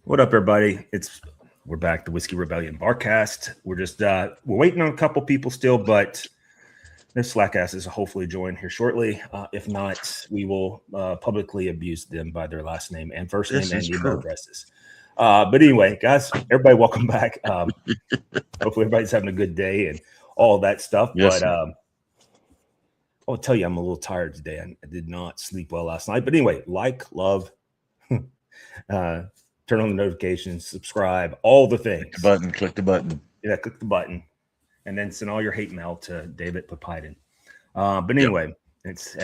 What up, everybody? We're back, the Whiskey Rebellion Barcast. We're waiting on a couple people still, but their slack asses will hopefully join here shortly. If not, we will publicly abuse them by their last name and first name This and is email true. addresses. But anyway, guys, everybody, welcome back. Hopefully, everybody's having a good day and all that stuff. Yes, But I'll tell you, I'm a little tired today. I did not sleep well last night. But anyway, love. Turn on the notifications, subscribe, all the things. click the button. Yeah, click the button, and then send all your hate mail to David Papiden. But Yep. anyway, it's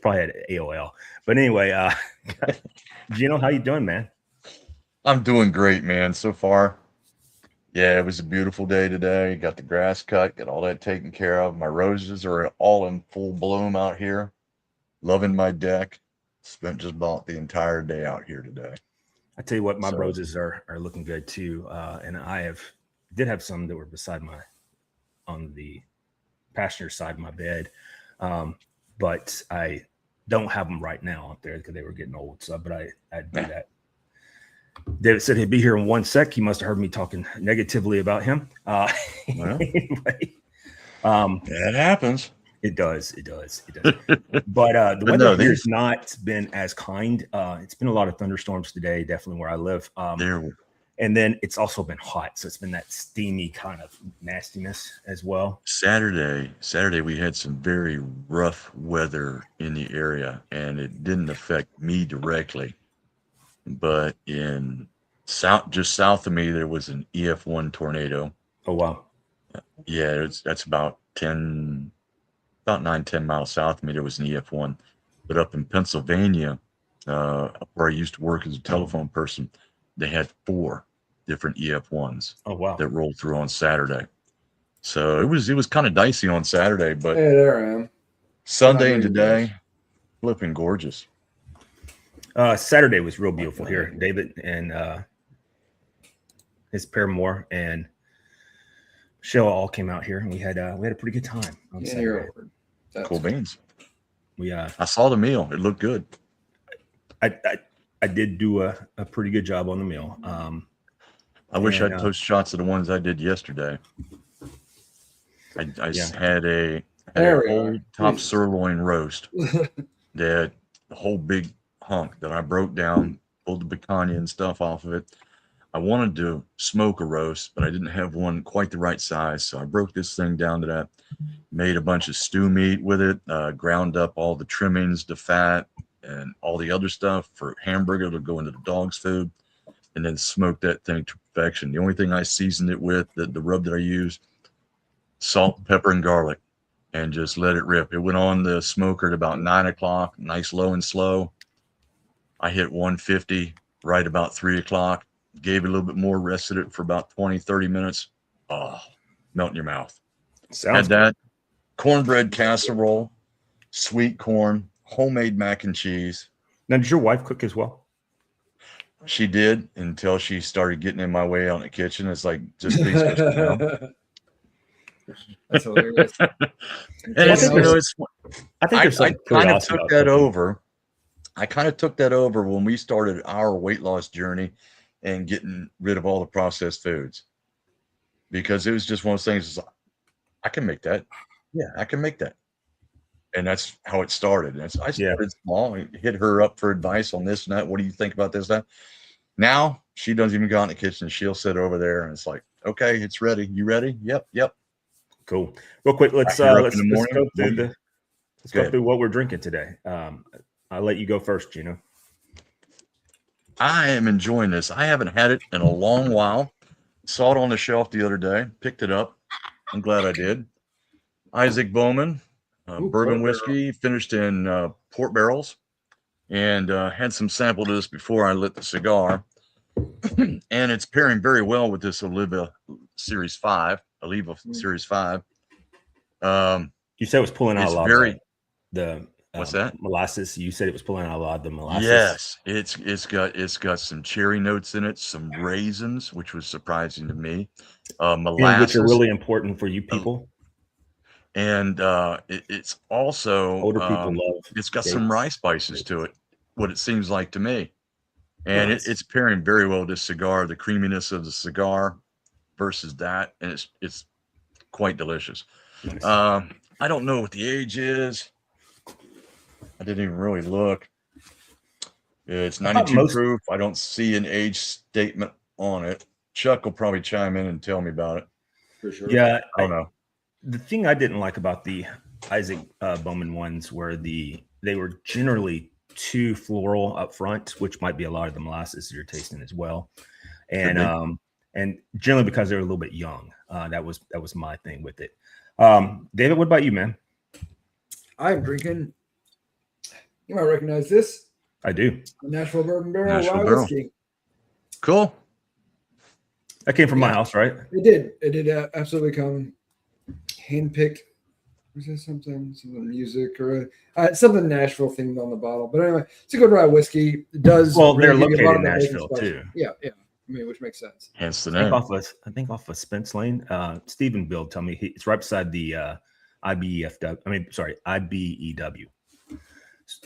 probably at AOL. But anyway, Gino, how you doing, man? I'm doing great, man. So far, yeah, it was a beautiful day today. Got the grass cut, got all that taken care of. My roses are all in full bloom out here. Loving my deck. Spent just about the entire day out here today. I tell you what, my So, roses are looking good too, and did have some that were beside on the passenger side of my bed, but I don't have them right now up there because they were getting old. So, but I'd do that. David said he'd be here in 1 sec. He must have heard me talking negatively about him. well, Anyway, that happens. it does. But the But weather no, here has not been as kind. It's been a lot of thunderstorms today, definitely where I live. there. And then it's also been hot, so it's been that steamy kind of nastiness as well. Saturday, we had some very rough weather in the area, and it didn't affect me directly. But just south of me, there was an EF1 tornado. Oh wow! Yeah, that's about 9, 10 miles south of me. There was an EF1, but up in Pennsylvania, up where I used to work as a telephone person, they had 4 different EF1s Oh wow! that rolled through on Saturday. So it was kind of dicey on Saturday, but Hey, there I am. Sunday and today, flipping gorgeous. Saturday was real beautiful here. David and his paramour and Michelle all came out here, and we had a pretty good time on Saturday. Cool beans. I saw the meal; it looked good. I did do a pretty good job on the meal. I wish I'd post shots of the ones I did yesterday. I had a whole top sirloin roast. That the whole big hunk that I broke down, pulled the picanha and stuff off of it. I wanted to smoke a roast, but I didn't have one quite the right size, so I broke this thing down to that. Made a bunch of stew meat with it, ground up all the trimmings, the fat, and all the other stuff for hamburger to go into the dog's food, and then smoked that thing to perfection. The only thing I seasoned it with, the rub that I used, salt, pepper, and garlic, and just let it rip. It went on the smoker at about 9 o'clock, nice low and slow. I hit 150 right about 3 o'clock, gave it a little bit more, rested it for about 20, 30 minutes. Oh, melt in your mouth. Sounds Had that cornbread casserole, sweet corn, homemade mac and cheese. Now, did your wife cook as well? She did until she started getting in my way out in the kitchen. It's like, just please go sit down. That's hilarious. And I kind of took that over. I kind of took that over when we started our weight loss journey and getting rid of all the processed foods, because it was just one of those things. I can make that. Yeah, I can make that. And that's how it started. I started small, hit her up for advice on this and that. What do you think about this, that? Now she doesn't even go out in the kitchen. She'll sit over there and it's like, okay, it's ready. You ready? Yep. Cool. Real quick, let's go through what we're drinking today. I'll let you go first, Gino. I am enjoying this. I haven't had it in a long while. Saw it on the shelf the other day. Picked it up. I'm glad I did. Isaac Bowman, bourbon whiskey, finished in port barrels, and had some sample of this before I lit the cigar. And it's pairing very well with this Oliva Series 5. Series 5. You said it was pulling out a lot of the what's that? Molasses. You said it was pulling out a lot of the molasses. Yes, it's got some cherry notes in it, some raisins, which was surprising to me. Molasses, which are really important for you people. And it's also older people love. It's got some rye spices to it. What it seems like to me. and Nice. it's pairing very well with this cigar. The creaminess of the cigar versus that, and it's quite delicious. Nice. I don't know what the age is. I didn't even really look. It's I thought 92 proof. I don't see an age statement on it. Chuck will probably chime in and tell me about it. For sure. Yeah, I don't know. the thing I didn't like about the Isaac Bowman ones were they were generally too floral up front, which might be a lot of the molasses you're tasting as well, and generally because they were a little bit young. That was my thing with it. David, what about you, man? I'm drinking. You might recognize this. I do. The Nashville Bourbon Barrel Nashville Rye Barrel. Whiskey. Cool. That came from my house, right? It did. It did absolutely come handpicked. Was there something music or something Nashville themed on the bottle? But anyway, it's a good rye whiskey. It does. Well, they're give you a located lot in of that bacon Nashville spice. too. Yeah. I mean, which makes sense. Hence the I name. think off of Spence Lane. Stephen Bill told me it's right beside the IBEW.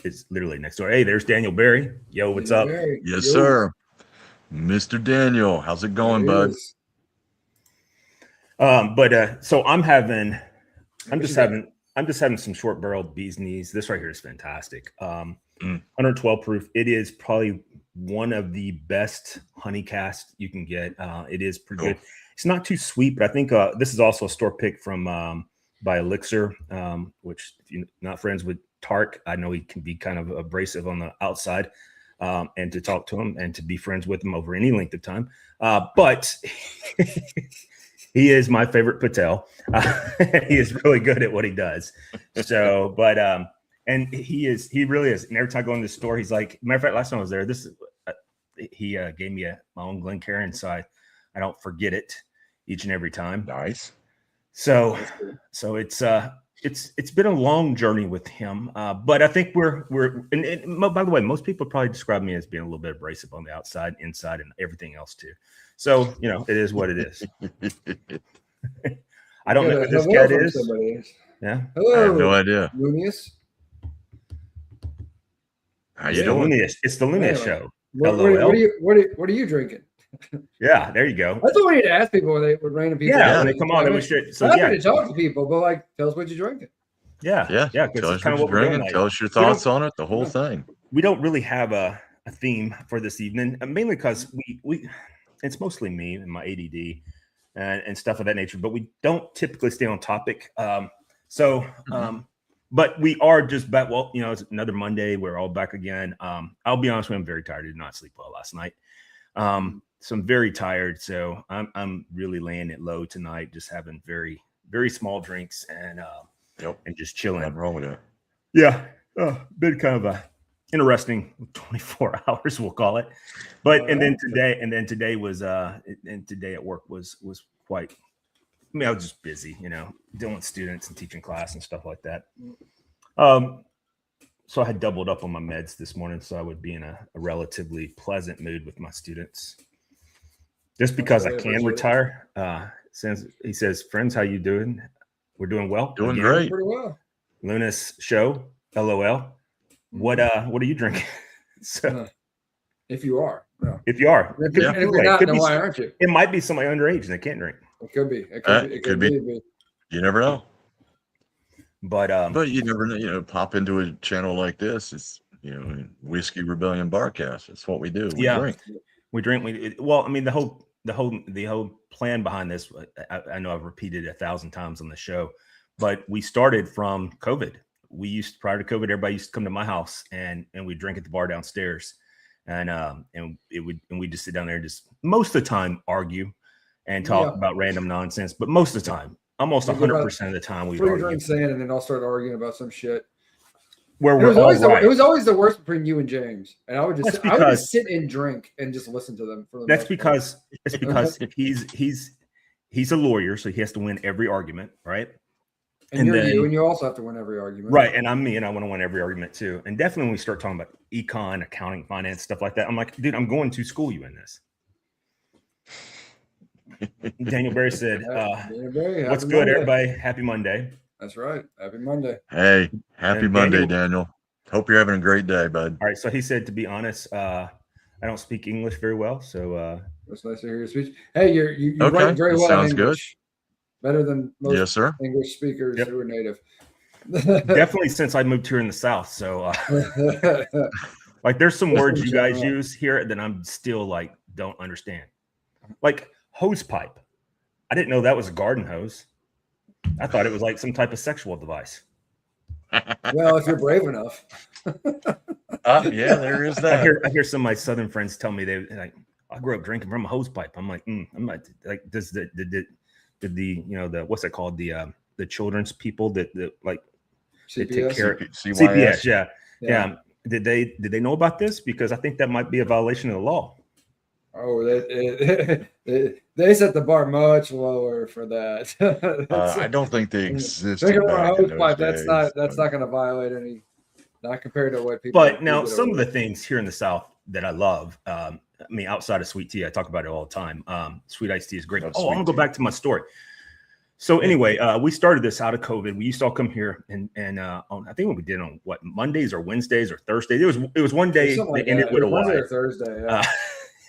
It's literally next door. Hey, there's Daniel Berry. Yo, what's up? Very Yes, good. sir. Mr. Daniel, how's it going, bud? Yes. So I'm just having some short barreled bee's knees. This right here is fantastic. 112 proof. It is probably one of the best honey cast you can get. It is pretty good. It's not too sweet, but I think this is also a store pick from by Elixir, which if you're not friends with Tark, I know he can be kind of abrasive on the outside, and to talk to him and to be friends with him over any length of time. But he is my favorite Patel. He is really good at what he does. So, but and he really is. And every time I go in the store, he's like, matter of fact, last time I was there, he gave me my own Glencairn, so I don't forget it each and every time. Nice. So it's been a long journey with him, but I think we're and by the way, most people probably describe me as being a little bit abrasive on the outside, inside, and everything else too. So it is what it is. I don't know who this cat is. Yeah, Hello. I have no idea. Lunius. How you doing? It's the Lunia show. What are you drinking? Yeah, there you go. That's what we need to ask people with random people. Yeah, when they come on, then we should. So I'm yeah, happy to talk to people, but tell us what you're drinking. Yeah. Tell us what you're drinking. Tell us your thoughts on it. The whole thing. We don't really have a theme for this evening, mainly because we it's mostly me and my ADD and stuff of that nature. But we don't typically stay on topic. But we are just back. Well, it's another Monday. We're all back again. I'll be honest with you, I'm very tired. I did not sleep well last night. So I'm very tired. So I'm really laying it low tonight, just having very, very small drinks and just chilling. Nothing wrong with that. Yeah. Been kind of a interesting 24 hours, we'll call it. But and then today was and today at work was quite, I was just busy, dealing with students and teaching class and stuff like that. So I had doubled up on my meds this morning, so I would be in a relatively pleasant mood with my students. Just because I can retire. He says, friends, how you doing? We're doing well. Doing great. Pretty well. Luna's show, LOL. What are you drinking? So if you are. No. If you are. If you're not, then why aren't you? It might be somebody underage and they can't drink. It could be. It could be. You never know. Mm-hmm. But you never know, pop into a channel like this. It's Whiskey Rebellion Barcast. That's what we do. We drink. We drink. The whole plan behind this, I know I've repeated it 1,000 times on the show, but we started from COVID. Prior to COVID, everybody used to come to my house and we drink at the bar downstairs, and we just sit down there and just most of the time argue and talk about random nonsense. But most of the time, almost 100% of the time, we argue. Drinks in, and then I'll start arguing about some shit. Where it was always the worst between you and James, and I would just sit and drink and just listen to them. It's because he's a lawyer, so he has to win every argument, right? And you also have to win every argument, right? And I'm me, and I want to win every argument too. And definitely when we start talking about econ, accounting, finance, stuff like that, I'm like, dude, I'm going to school you in this. Daniel Berry said, "What's good, Monday. Everybody? Happy Monday." That's right. Happy Monday. Hey, happy Monday, Daniel. Hope you're having a great day, bud. All right. So he said, to be honest, I I don't speak English very well, so It's nice to hear your speech. Hey, you Okay, write very that well in sounds good. English, better than most Yes, sir. English speakers Yep. who are native. definitely since I moved here in the South. So like there's some words you guys use here that I'm still like don't understand. Like hose pipe. I didn't know that was a garden hose. I thought it was like some type of sexual device. Well, if you're brave enough. Yeah, there is that. I hear some of my Southern friends tell me they like, I grew up drinking from a hose pipe. I'm like, I'm not like does did the the what's it called the children's people that like they take care of CPS. Yeah. Did they know about this? Because I think that might be a violation of the law. Oh, they set the bar much lower for that. I don't think they exist. That's not going to violate any. Not compared to what people. But now some of the things here in the South that I love. I mean, outside of sweet tea, I talk about it all the time. Sweet iced tea is great. I'm gonna go back to my story. So anyway, we started this out of COVID. We used to all come here and on, I think we did on what Mondays or Wednesdays or Thursdays. It was one day that ended with a Y. Wednesday or Thursday. Yeah.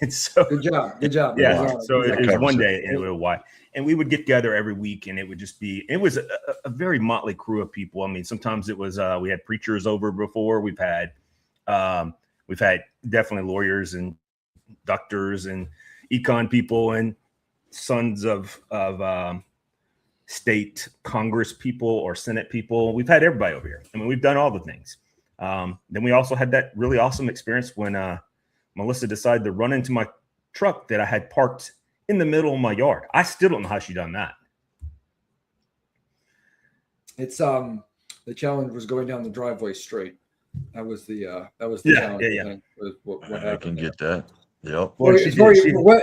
And so good job. Yeah. So it was one day and it was a Y. And we would get together every week, and it would just be. It was a very motley crew of people. I mean, sometimes it was we had preachers over before. We've had definitely lawyers and doctors and econ people and sons of state Congress people or Senate people. We've had everybody over here. I mean, we've done all the things. Then we also had that really awesome experience when Melissa decided to run into my truck that I had parked in the middle of my yard. I still don't know how she done that. It's the challenge was going down the driveway straight. That was the challenge. Yeah. What happened? I can get that. Yep. What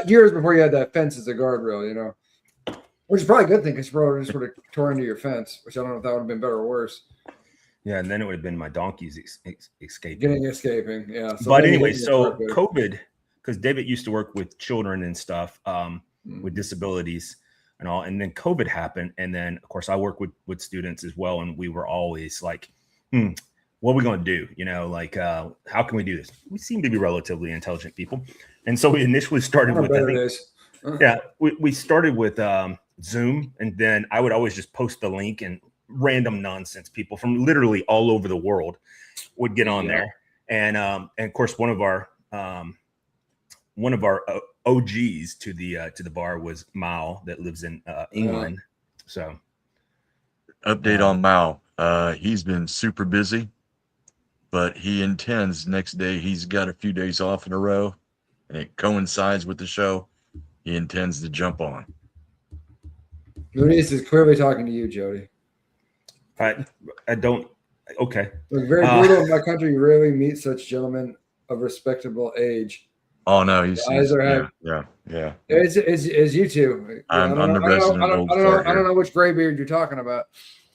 years before you had that fence as a guardrail, which is probably a good thing because you probably just would have tore into your fence, which I don't know if that would have been better or worse. Yeah, and then it would have been my donkeys escaping. Escaping, yeah. So but anyway, so COVID, because David used to work with children and stuff with disabilities and all, and then COVID happened, and then of course I work with students as well, and we were always like, what are we going to do? How can we do this? We seem to be relatively intelligent people, and so we initially started with we started with Zoom, and then I would always just post the link, and random nonsense people from literally all over the world would get on there, and of course one of our OGs to the bar was Mao that lives in England. So update on Mao. He's been super busy, but he intends next day. He's got a few days off in a row, and it coincides with the show. He intends to jump on. Luis is clearly talking to you, Jody. I don't. Okay. Look, very brutal in my country. You rarely meet such gentlemen of respectable age. Oh no, he's yeah. It's you two. I'm the resident old fart. I don't know which gray beard you're talking about.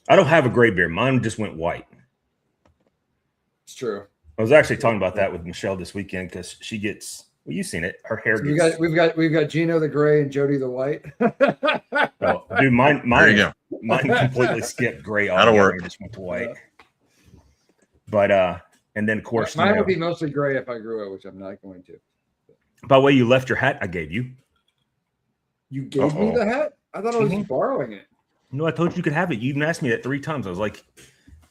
I don't have a gray beard. Mine just went white. It's true. I was actually talking about that with Michelle this weekend because she gets. Well, you've seen it. Her hair gets. We've got Gino the gray and Jody the white. Oh, dude, mine completely skipped gray. That'll work. Just went to white. But and then of course mine would be mostly gray if I grew up, which I'm not going to. By the way, you left your hat I gave you. You gave me the hat? I thought I was borrowing it. No, I told you could have it. You even asked me that 3 times. I was like,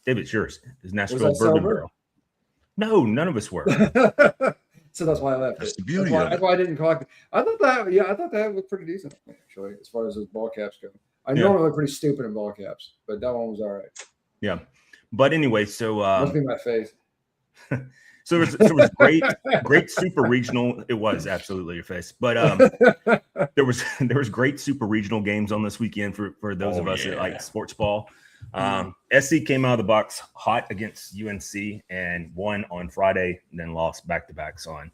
David, it's yours. It's Nashville Bourbon Barrel. No, none of us were. So that's why I left that's it. The beauty that's why I didn't collect it. I thought that looked pretty decent, actually, as far as those ball caps go. I normally look pretty stupid in ball caps, but that one was all right. Yeah. But anyway, so must be my face. So it was great super regional. It was absolutely your face, but there was great super regional games on this weekend for those of us that like sports ball. SC came out of the box hot against UNC and won on Friday, and then lost back-to-backs on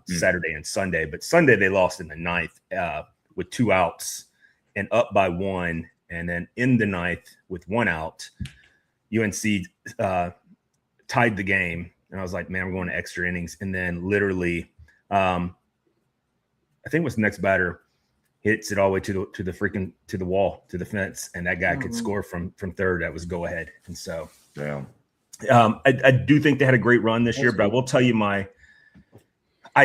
Saturday and Sunday. But Sunday they lost in the 9th with 2 outs and up by 1, and then in the 9th with 1 out, UNC tied the game. And I was like, man, we're going to extra innings. And then literally, I think it was the next batter hits it all the way to the wall, to the fence. And that guy could score from third. That was go ahead. And so, I do think they had a great run this year, but I will tell you I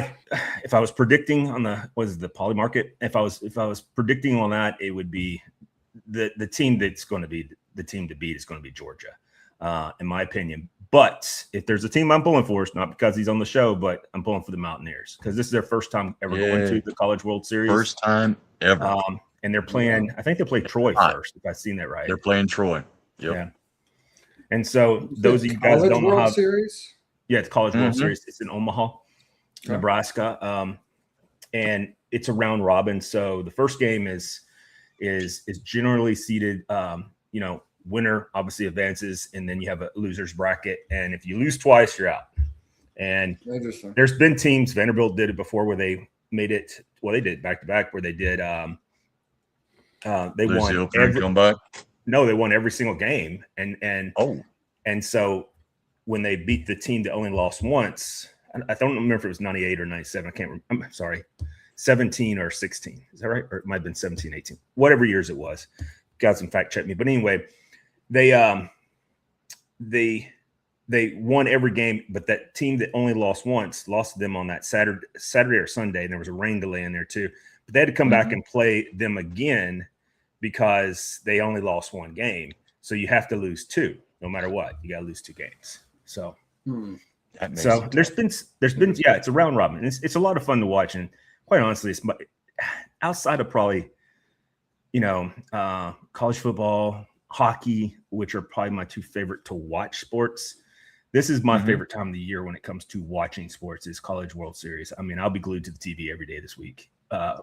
if I was predicting on the poly market, if I was predicting on that, it would be the team that's going to be the team to beat is going to be Georgia, in my opinion. But if there's a team I'm pulling for, it's not because he's on the show, but I'm pulling for the Mountaineers because this is their first time ever going to the College World Series. First time ever. And they're playing. I think they play Troy first, if I've seen that right. They're playing Troy. Yep. Yeah. And so those of you guys don't know how. Series? Yeah, it's College World Series. It's in Omaha, Nebraska, and it's a round robin. So the first game is generally seeded. Winner obviously advances, and then you have a losers bracket. And if you lose twice, you're out. And there's been teams. Vanderbilt did it before where they made it. Well, they did back to back where they did. They won every comeback. No, they won every single game, and so when they beat the team that only lost once, I don't remember if it was 98 or 97. I can't remember. I'm sorry, 17 or 16. Is that right? Or it might have been 17, 18, whatever years it was. Guys can fact check me. But anyway, they won every game, but that team that only lost once lost to them on that Saturday or Sunday, and there was a rain delay in there too. But they had to come back and play them again because they only lost one game. So you have to lose two, no matter what. You got to lose two games. So, there's been it's a round robin. It's a lot of fun to watch, and quite honestly, it's outside of probably college football, hockey, which are probably my two favorite to watch sports. This is my favorite time of the year when it comes to watching sports is College World Series. I mean, I'll be glued to the TV every day this week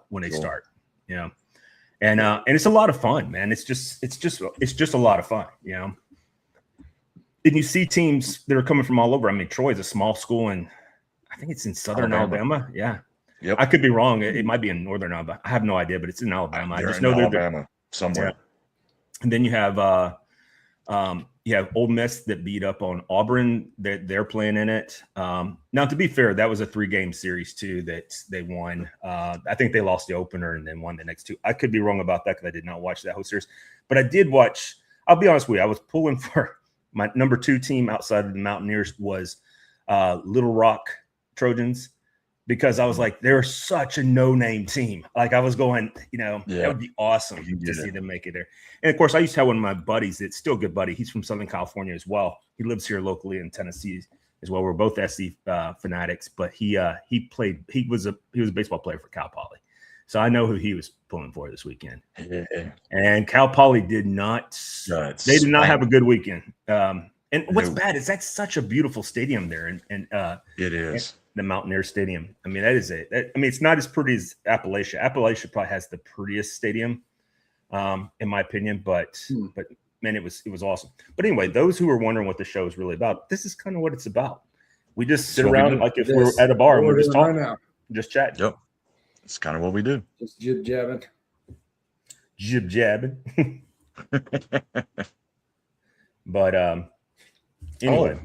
when they start. And it's a lot of fun, man. It's just a lot of fun, And you see teams that are coming from all over. I mean, Troy is a small school, and I think it's in southern Alabama. Yeah. Yep. I could be wrong. It might be in northern Alabama. I have no idea, but it's in Alabama. I just know they're Alabama somewhere. Yeah. And then you have Ole Miss that beat up on Auburn. They're playing in it. Now, to be fair, that was a 3-game series too that they won. I think they lost the opener and then won the next two. I could be wrong about that because I did not watch that whole series, but I did watch. I'll be honest with you. I was pulling for my number 2 team outside of the Mountaineers was Little Rock Trojans. Because I was like, they're such a no-name team. Like I was going, that would be awesome to see them make it there. And of course, I used to have one of my buddies. It's still a good buddy. He's from Southern California as well. He lives here locally in Tennessee as well. We're both SC fanatics, but he was a baseball player for Cal Poly. So I know who he was pulling for this weekend. Yeah. And Cal Poly did not. They did not have a good weekend. And what's bad is that's such a beautiful stadium there, and it is. The Mountaineer Stadium. I mean, it's not as pretty as Appalachia. Appalachia probably has the prettiest stadium, in my opinion. But man, it was awesome. But anyway, those who are wondering what the show is really about, this is kind of what it's about. We just sit around like if we're at a bar and we're just talking, just chatting. Yep, it's kind of what we do. Just jib jabbing. But anyway,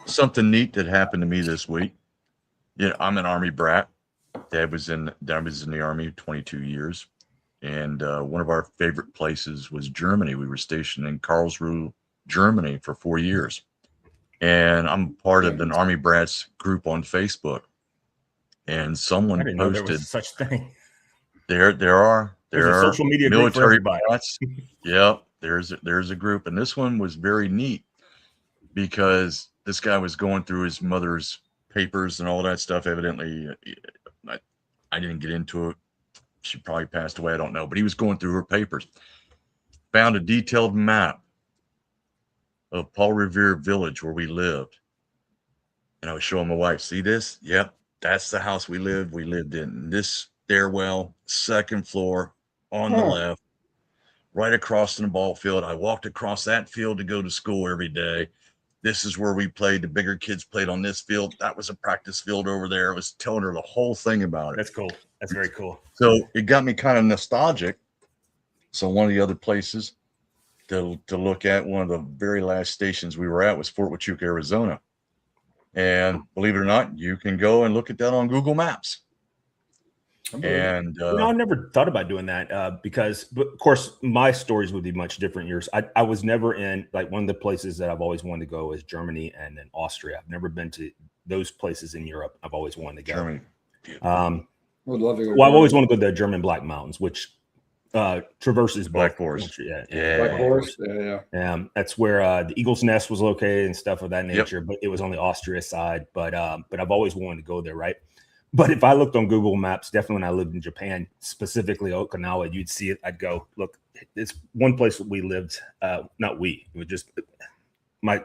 something neat that happened to me this week. Yeah, I'm an Army brat. Dad was in the Army 22 years. And one of our favorite places was Germany. We were stationed in Karlsruhe, Germany for 4 years. And I'm part of an Army brats group on Facebook. And someone posted there was such thing. There are social media military brats. Yep, there's a group. And this one was very neat because this guy was going through his mother's papers and all that stuff. Evidently, I didn't get into it. She probably passed away. I don't know. But he was going through her papers. Found a detailed map of Paul Revere Village where we lived. And I was showing my wife, see this? Yep, that's the house we lived in. This stairwell, second floor on the left, right across from the ball field. I walked across that field to go to school every day. This is where we played. The bigger kids played on this field. That was a practice field over there. I was telling her the whole thing about it. That's cool. That's very cool. So it got me kind of nostalgic. So one of the other places to look at, one of the very last stations we were at was Fort Huachuca, Arizona. And believe it or not, you can go and look at that on Google Maps. And I've never thought about doing that because, of course, my stories would be much different. Yours, I was never in, like, one of the places that I've always wanted to go is Germany and then Austria. I've never been to those places in Europe. I've always wanted to go. Germany. Would love to go. Well, I've always wanted to go to the German Black Mountains, which traverses Black both Forest. country. Black Forest. Yeah. That's where the Eagle's Nest was located and stuff of that nature. But it was on the Austria side. But I've always wanted to go there, right? But if I looked on Google Maps, definitely when I lived in Japan, specifically Okinawa, you'd see it. I'd go, look, it's one place that we lived. Not we. It was just my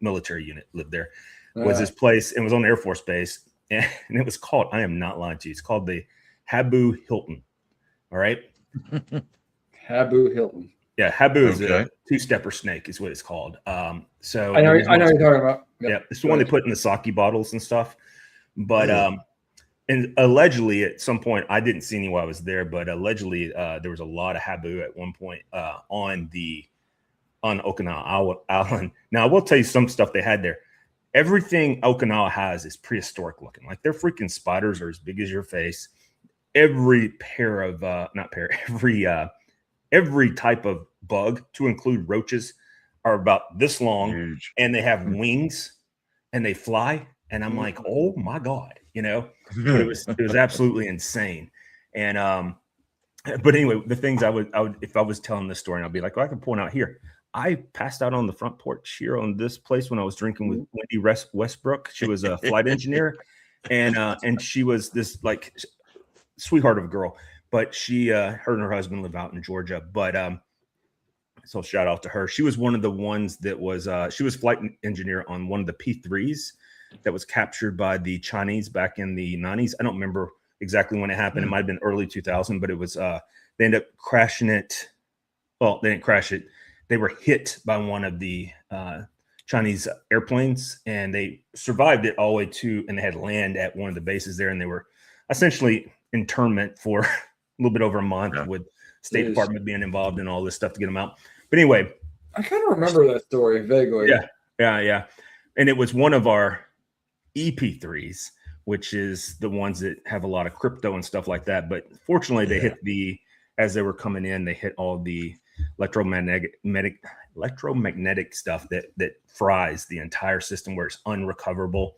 military unit lived there. Was this place? It was on Air Force Base, and it was called. I am not lying to you. It's called the Habu Hilton. All right. Habu Hilton. Yeah, Habu is a two-stepper snake, is what it's called. So I know what you're talking about. Yep. Yeah, it's the one they put in the sake bottles and stuff. But and allegedly, at some point, I didn't see any while I was there, but allegedly, there was a lot of Habu at one point on Okinawa Island. Now, I will tell you some stuff they had there. Everything Okinawa has is prehistoric looking. Like their freaking spiders are as big as your face. Every pair of every type of bug, to include roaches, are about this long. Huge. And they have wings and they fly. And I'm like, oh my God, it was absolutely insane. And but anyway, the things I would if I was telling this story, and I'll be like, I can point out here. I passed out on the front porch here on this place when I was drinking with Wendy Westbrook. She was a flight engineer, and she was this like sweetheart of a girl. But she, her and her husband live out in Georgia. But so shout out to her. She was one of the ones that was she was flight engineer on one of the P-3s that was captured by the Chinese back in the 90s. I don't remember exactly when it happened. It might have been early 2000, but it was they ended up crashing it. Well, they didn't crash it. They were hit by one of the Chinese airplanes, and they survived it all the way to, and they had land at one of the bases there, and they were essentially internment for a little bit over a month with State Department being involved in all this stuff to get them out. But anyway, I kind of remember that story vaguely. Yeah. And it was one of our EP3s, which is the ones that have a lot of crypto and stuff like that. But fortunately, they hit as they were coming in, they hit all the electromagnetic stuff that fries the entire system where it's unrecoverable.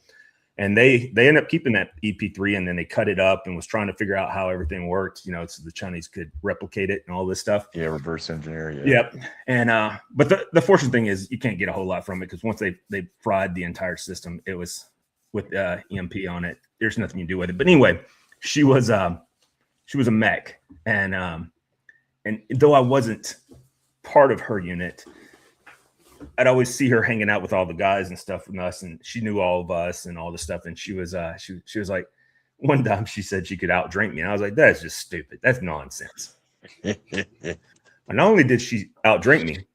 And they end up keeping that EP3, and then they cut it up and was trying to figure out how everything worked, so the Chinese could replicate it and all this stuff. Yeah, reverse engineer. Yep. And but the fortunate thing is you can't get a whole lot from it, because once they fried the entire system, it was with EMP on it. There's nothing you can do with it. But anyway, she was a mech, and though I wasn't part of her unit, I'd always see her hanging out with all the guys and stuff from us, and she knew all of us and all this stuff. And she was she was like, one time she said she could outdrink me, and I was like, that's just stupid. That's nonsense. And not only did she outdrink me,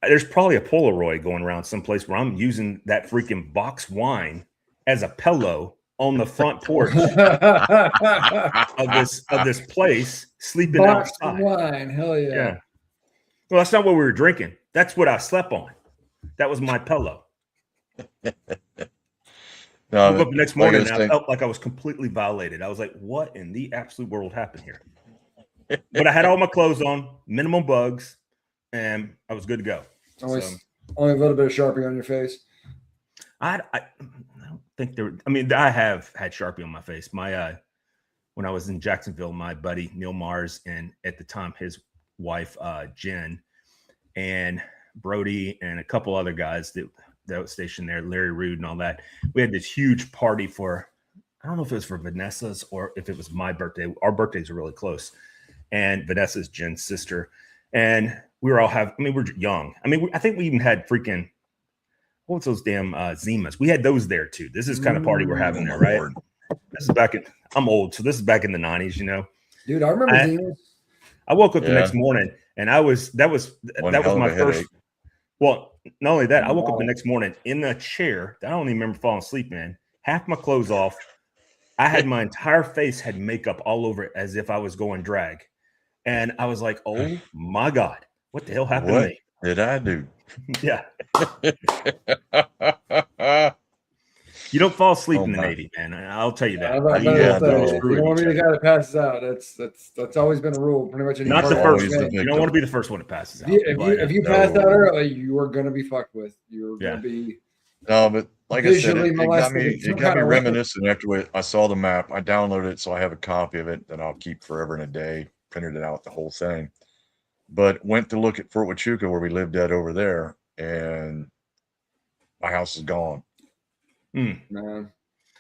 there's probably a Polaroid going around someplace where I'm using that freaking box wine as a pillow on the front porch of this place, sleeping outside. Wine, hell yeah. Well, that's not what we were drinking. That's what I slept on. That was my pillow. I woke up the next morning and I felt like I was completely violated. I was like, what in the absolute world happened here? But I had all my clothes on, minimum bugs, and I was good to go. Only a little bit of Sharpie on your face. I don't think there. I mean, I have had Sharpie on my face. My when I was in Jacksonville, my buddy Neil Mars, and at the time his wife Jen, and Brody, and a couple other guys that was stationed there, Larry Rude and all that. We had this huge party for, I don't know if it was for Vanessa's or if it was my birthday. Our birthdays are really close, and Vanessa's Jen's sister, and we were all we're young. I mean, I think we even had freaking, what's those damn Zimas? We had those there too. This is kind of party we're having there, right? This is I'm old, so this is back in the 90s, Dude, I remember Zimas. I woke up the next morning, and that was my first. Headache. Well, not only that, I woke up the next morning in a chair that I don't even remember falling asleep in. Half my clothes off. I had my entire face had makeup all over it as if I was going drag. And I was like, oh my God, what the hell happened to me? What did I do? Yeah. You don't fall asleep in the Navy, man. I'll tell you that. You don't want to be the guy that passes out. That's always been a rule. Pretty much. Not the first one. You don't want to be the first one that passes out. If you pass out early, you are going to be fucked with. You're going to be. No, but like I said, visually it got molested me. in some It got kind me of way. reminiscent after I saw the map. I downloaded it, so I have a copy of it that I'll keep forever and a day. Printed it out, the whole thing. But went to look at Fort Huachuca where we lived at over there, and my house is gone. Man. Well,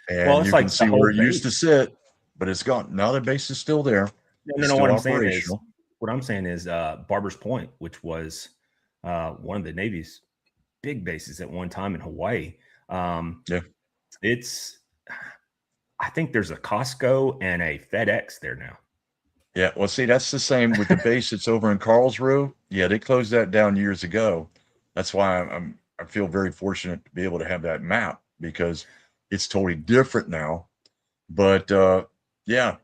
And it's you can like the see where whole it used to base. sit, but it's gone. Now the base is still there. No, It's no. still What I'm saying is, operational. Barber's Point, which was one of the Navy's big bases at one time in Hawaii. Yeah. It's, I think there's a Costco and a FedEx there now. Yeah, well, see, that's the same with the base that's over in Carlsruhe. Yeah, they closed that down years ago. That's why I feel very fortunate to be able to have that map because it's totally different now. But yeah,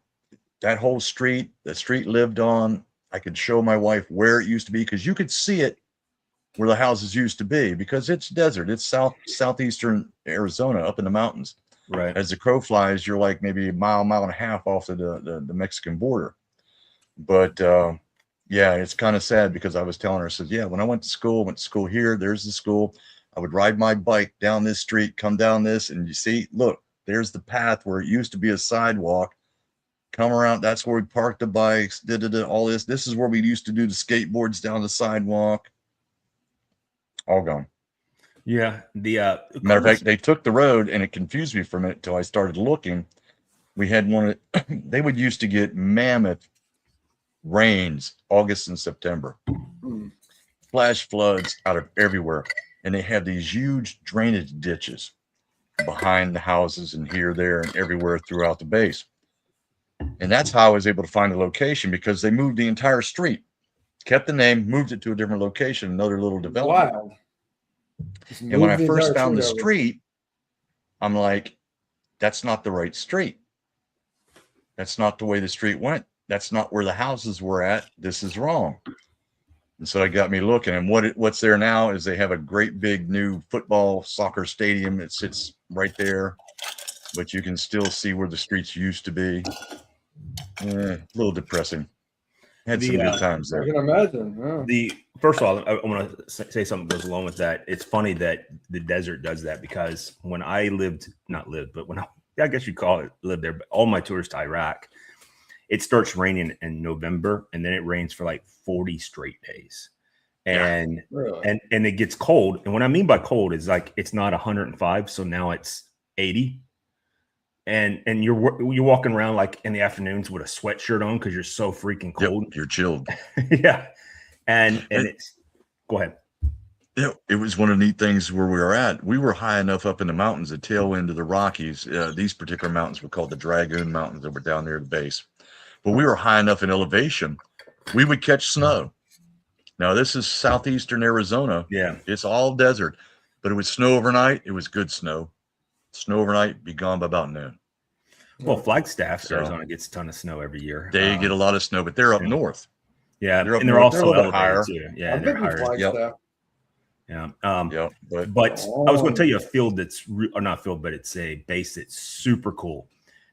that whole street, the street lived on. I could show my wife where it used to be because you could see it where the houses used to be because it's desert. It's southeastern Arizona up in the mountains. Right. As the crow flies, you're like maybe a mile and a half off of the Mexican border. But yeah, it's kind of sad because I was telling her, I said, yeah, when I went to school here, there's the school. I would ride my bike down this street, come down this, and you see, look, there's the path where it used to be a sidewalk. Come around, that's where we parked the bikes, all this. This is where we used to do the skateboards down the sidewalk. All gone. Yeah. The Matter of fact, they took the road and it confused me for a minute until I started looking. We had they would used to get mammoth rains August and September, flash floods out of everywhere, and they had these huge drainage ditches behind the houses and here, there, and everywhere throughout the base. And that's how I was able to find the location because they moved the entire street, kept the name, moved it to a different location, another little development. Wild. And when I first found the street, I'm like, that's not the right street. That's not the way the street went. That's not where the houses were at. This is wrong. And so it got me looking. And what's there now is they have a great big new soccer stadium. It sits right there, but you can still see where the streets used to be. A little depressing. Had some good times there. I can imagine. Yeah. First of all, I want to say something that goes along with that. It's funny that the desert does that because when I I guess you call it lived there, but all my tours to Iraq, it starts raining in November and then it rains for like 40 straight days. And really? and it gets cold. And what I mean by cold is like it's not 105, so now it's 80. And you're walking around like in the afternoons with a sweatshirt on because you're so freaking cold. Yep, you're chilled. Yeah. And it's go ahead. Yeah, it was one of the neat things where we were at. We were high enough up in the mountains, the tail end of the Rockies. These particular mountains were called the Dragoon Mountains that were down there at the base. But we were high enough in elevation, we would catch snow. Now, this is southeastern Arizona. Yeah. It's all desert, but it would snow overnight. It was good snow. Snow overnight, be gone by about noon. Well, Flagstaff, Arizona gets a ton of snow every year. They get a lot of snow, but they're up north. Yeah, they're up and they're north. also They're a little bit higher. Too. Yeah, I've they're been to higher. Flagstaff. Yeah. But I was going to tell you a field that's or not field, but it's a base that's super cool.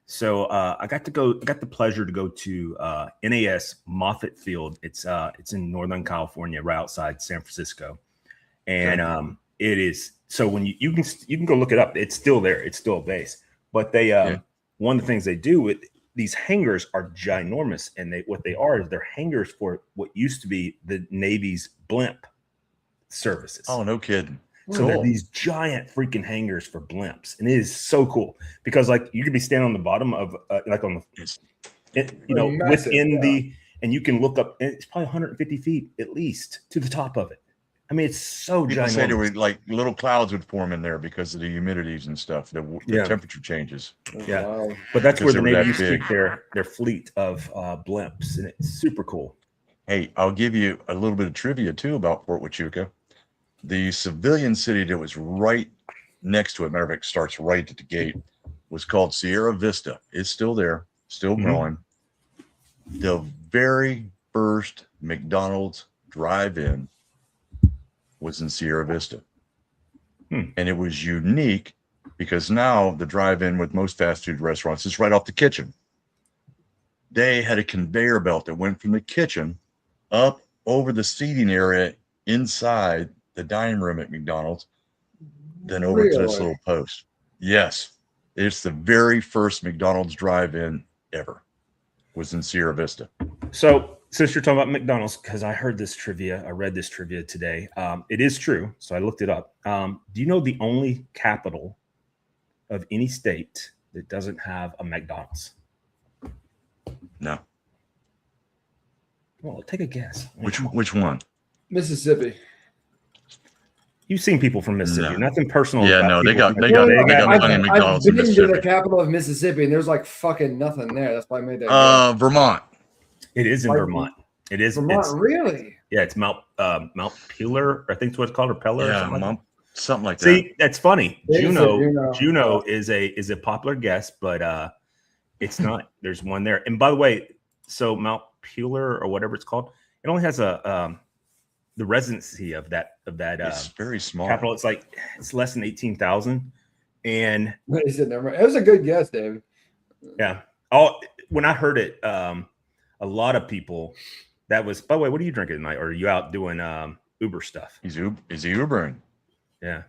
So I got the pleasure to go to NAS Moffett Field. It's in Northern California, right outside San Francisco, and it is. So when you can go look it up. It's still there. It's still a base. But they one of the things they do with these hangars are ginormous, and they're hangars for what used to be the Navy's blimp services. Oh, no kidding. So they're these giant freaking hangars for blimps, and it is so cool because like you could be standing on the bottom of like on the, massive, within and you can look up. And it's probably 150 feet at least to the top of it. I mean, it's so People ginormous. say there were like little clouds would form in there because of the humidities and stuff. The temperature changes. Yeah, Wow. but that's where Because the they were Navy that used to big. keep their fleet of blimps, and it's super cool. Hey, I'll give you a little bit of trivia too about Fort Huachuca. The civilian city that was right next to it, matter of fact, starts right at the gate, was called Sierra Vista. It's still there, still growing. The very first McDonald's drive-in was in Sierra Vista. And it was unique because now the drive-in with most fast food restaurants is right off the kitchen. They had a conveyor belt that went from the kitchen up over the seating area inside the dining room at McDonald's than over to this little post. Yes. It's the very first McDonald's drive-in ever. Was in Sierra Vista. So since you're talking about McDonald's, because I read this trivia today. It is true. So I looked it up. Do you know the only capital of any state that doesn't have a McDonald's? No. Well, take a guess. Which one? Mississippi. You've seen people from Mississippi. No. Nothing personal. Yeah, about no, they people got from they got Mississippi. they got I've plenty of McDonald's in been to Mississippi. the capital of Mississippi, and there's like fucking nothing there. That's why I made that guess. Vermont. It is in Like, Vermont. It is. Vermont, really? Yeah, it's Mount Peeler. I think it's what it's called, or Peller. Yeah, or something like that. See, that's funny. Juneau. Juneau is a popular guess, but it's not. There's one there. And by the way, so Mount Peler or whatever it's called, it only has the residency of that It's very small. capital. It's less than 18,000. And He said, never mind. It was a good guess, David. yeah. When I heard it, a lot of people. That was. By the way, what are you drinking tonight? Or are you out doing Uber stuff? Is he Ubering? Yeah,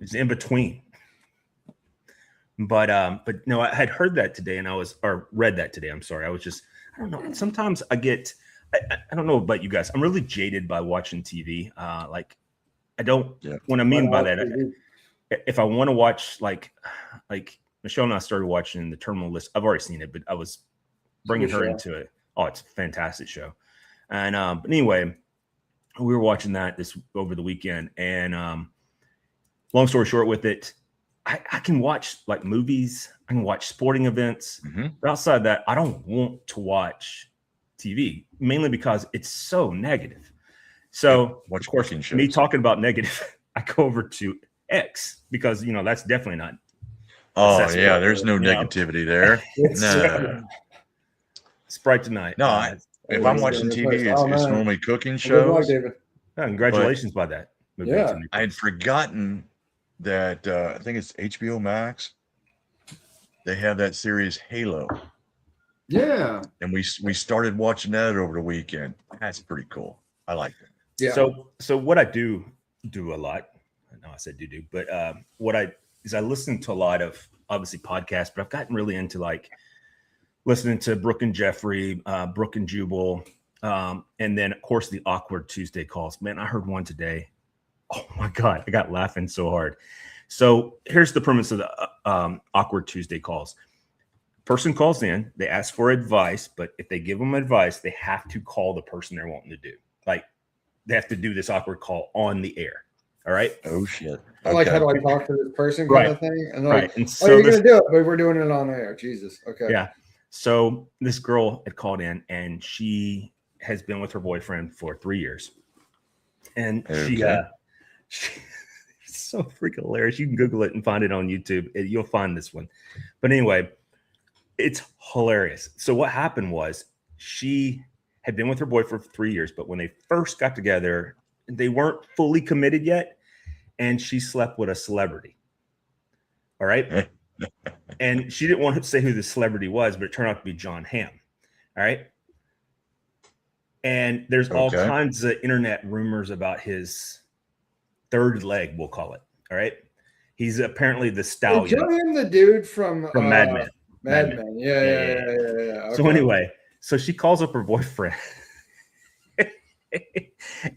it's in between. But no, I had heard that today, or read that today. I'm sorry. I don't know. Sometimes I don't know about you guys. I'm really jaded by watching TV. I don't. Yeah. What I mean by that, if I want to watch like Michelle and I started watching The Terminal List. I've already seen it, but I was bringing her into it. Oh, it's a fantastic show. And but anyway, we were watching that over the weekend, and long story short with it, I can watch like movies, I can watch sporting events. Mm-hmm. But outside that, I don't want to watch TV, mainly because it's so negative. So Watch of course, cooking shows. me talking about negative, I go over to X because that's definitely not. Oh accessible. yeah, there's no negativity there. No. Sprite tonight. No, if I'm watching TV, it's normally cooking Good luck, shows. David. Congratulations by that. Yeah. I had forgotten that I think it's HBO Max. They have that series Halo, Yeah. and we started watching that over the weekend. That's pretty cool. I like it. Yeah. So what I do a lot. No, I said do, but I listen to a lot of obviously podcasts, but I've gotten really into like listening to Brooke and Jeffrey, Brooke and Jubal, and then of course the Awkward Tuesday calls. Man, I heard one today. Oh my God, I got laughing so hard. So here's the premise of the Awkward Tuesday calls. Person calls in, they ask for advice, but if they give them advice, they have to call the person they're wanting to do. Like they have to do this awkward call on the air. All right. Oh shit. I like, how do I talk to this person kind of thing? And like, and so you're going to do it, but we're doing it on air. Jesus. Okay. Yeah. So this girl had called in and she has been with her boyfriend for 3 years. And she's so freaking hilarious. You can Google it and find it on YouTube. You'll find this one. But anyway, it's hilarious. So what happened was she had been with her boyfriend for 3 years, but when they first got together, they weren't fully committed yet. And she slept with a celebrity. All right. And she didn't want to say who the celebrity was, but it turned out to be John Hamm. All right. And there's all kinds of internet rumors about his third leg, we'll call it. All right. He's apparently the stallion. John Hamm, the dude from Mad Men. Mad Men. Yeah. Okay. So anyway, so she calls up her boyfriend.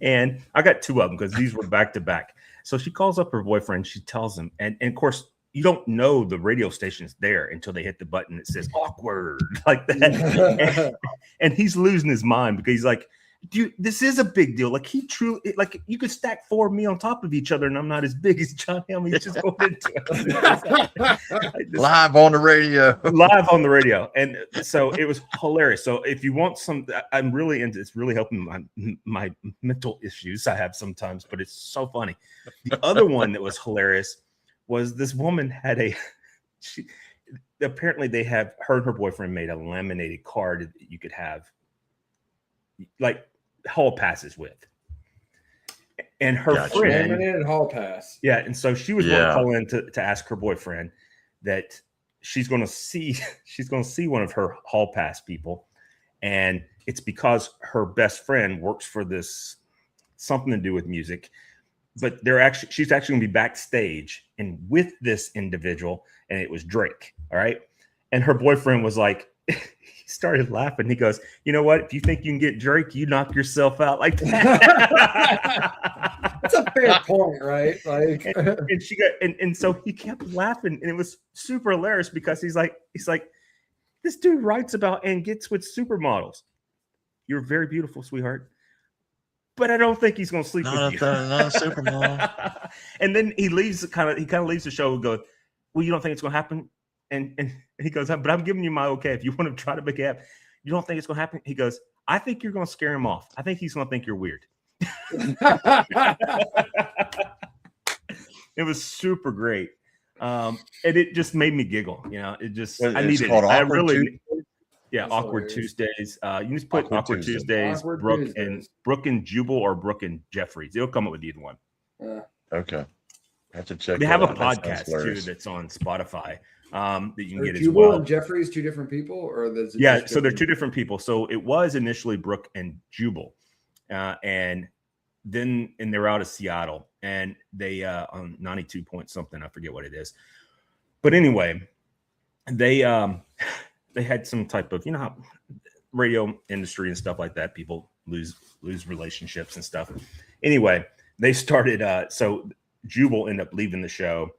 And I got two of them because these were back to back. So she calls up her boyfriend. She tells him, and of course, you don't know the radio station's there until they hit the button that says awkward like that. and he's losing his mind because he's like, dude, this is a big deal. Like he truly, like you could stack four of me on top of each other and I'm not as big as John Hamm. He's just going into it. Live on the radio. And so it was hilarious. So if you want I'm really into, it's really helping my mental issues I have sometimes, but it's so funny. The other one that was hilarious was this woman had apparently they have her and her boyfriend made a laminated card that you could have like hall passes with, and her friend laminated hall pass. Yeah, and so she was going to call in to ask her boyfriend that she's going to see one of her hall pass people, and it's because her best friend works for this something to do with music. but she's actually gonna be backstage and with this individual, and it was Drake. All right. And her boyfriend was like, he started laughing. He goes, you know what? If you think you can get Drake, you knock yourself out like that. That's a fair point, right? Like, and she got, and so he kept laughing, and it was super hilarious because he's like, this dude writes about and gets with supermodels. You're very beautiful, sweetheart, but I don't think he's going to sleep with you. Not a supermodel. And then he kind of leaves the show and goes, well, you don't think it's going to happen? And he goes, but I'm giving you my okay. If you want to try to make it happen, you don't think it's going to happen? He goes, I think you're going to scare him off. I think he's going to think you're weird. It was super great. And it just made me giggle. You know, it just, I needed it. I really, yeah, Awkward Tuesdays. You just put Awkward Tuesdays, Brooke and Jubal or Brooke and Jeffries. It'll come up with either one. Okay. I have to check. They have a podcast too that's on Spotify that you can get Jubal as well. And Jeffries, two different people, or so they're two different people. So it was initially Brooke and Jubal, and then they're out of Seattle, and they on 92 point something, I forget what it is, but anyway, they had some type of, you know how radio industry and stuff like that, people lose relationships and stuff. Anyway, they started so Jubal ended up leaving the show,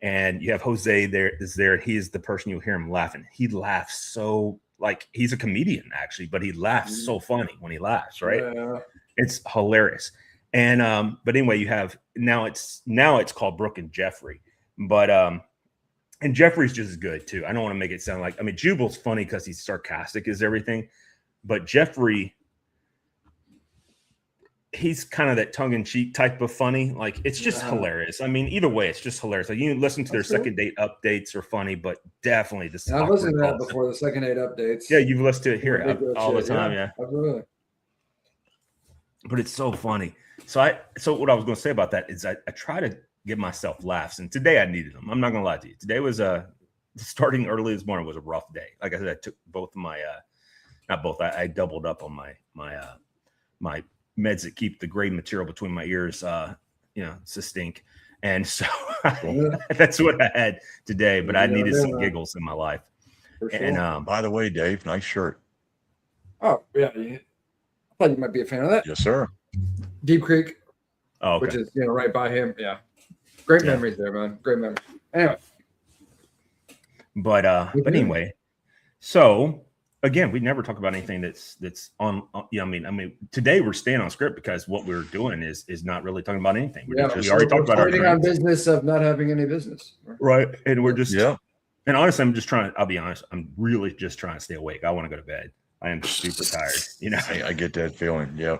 and you have Jose there. He is the person you'll hear him laughing. He laughs so, like, he's a comedian actually, but he laughs so funny when he laughs, right? Yeah. It's hilarious. And but anyway, you have now it's called Brooke and Jeffrey, but and Jeffrey's just as good too. I don't want to make it sound like, I mean, Jubal's funny because he's sarcastic as everything, but Jeffrey, he's kind of that tongue-in-cheek type of funny. Like, it's just hilarious. I mean, either way, it's just hilarious. Like, you listen to their second date updates are funny, but definitely this. I've listened to that before, the second date updates. Yeah, you've listened to it here all the time. Yeah, absolutely. But it's so funny. So what I was going to say about that is I try to give myself laughs, and today I needed them. I'm not going to lie to you. Today was starting early this morning was a rough day. Like I said, I took both of my not both. I doubled up on my meds that keep the gray material between my ears, stink. And so that's what I had today, but I needed some giggles in my life. Sure. And by the way, Dave, nice shirt. Oh, yeah. I thought you might be a fan of that. Yes, sir. Deep Creek, okay. Which is, right by him. Yeah. Great memories there, man. Great memories. Anyway. But anyway, so again, we never talk about anything that's on. I mean, today we're staying on script because what we're doing is not really talking about anything. We already talked about our on business of not having any business, right? And we're just And honestly, I'll be honest. I'm really just trying to stay awake. I want to go to bed. I am super tired. I get that feeling. Yeah.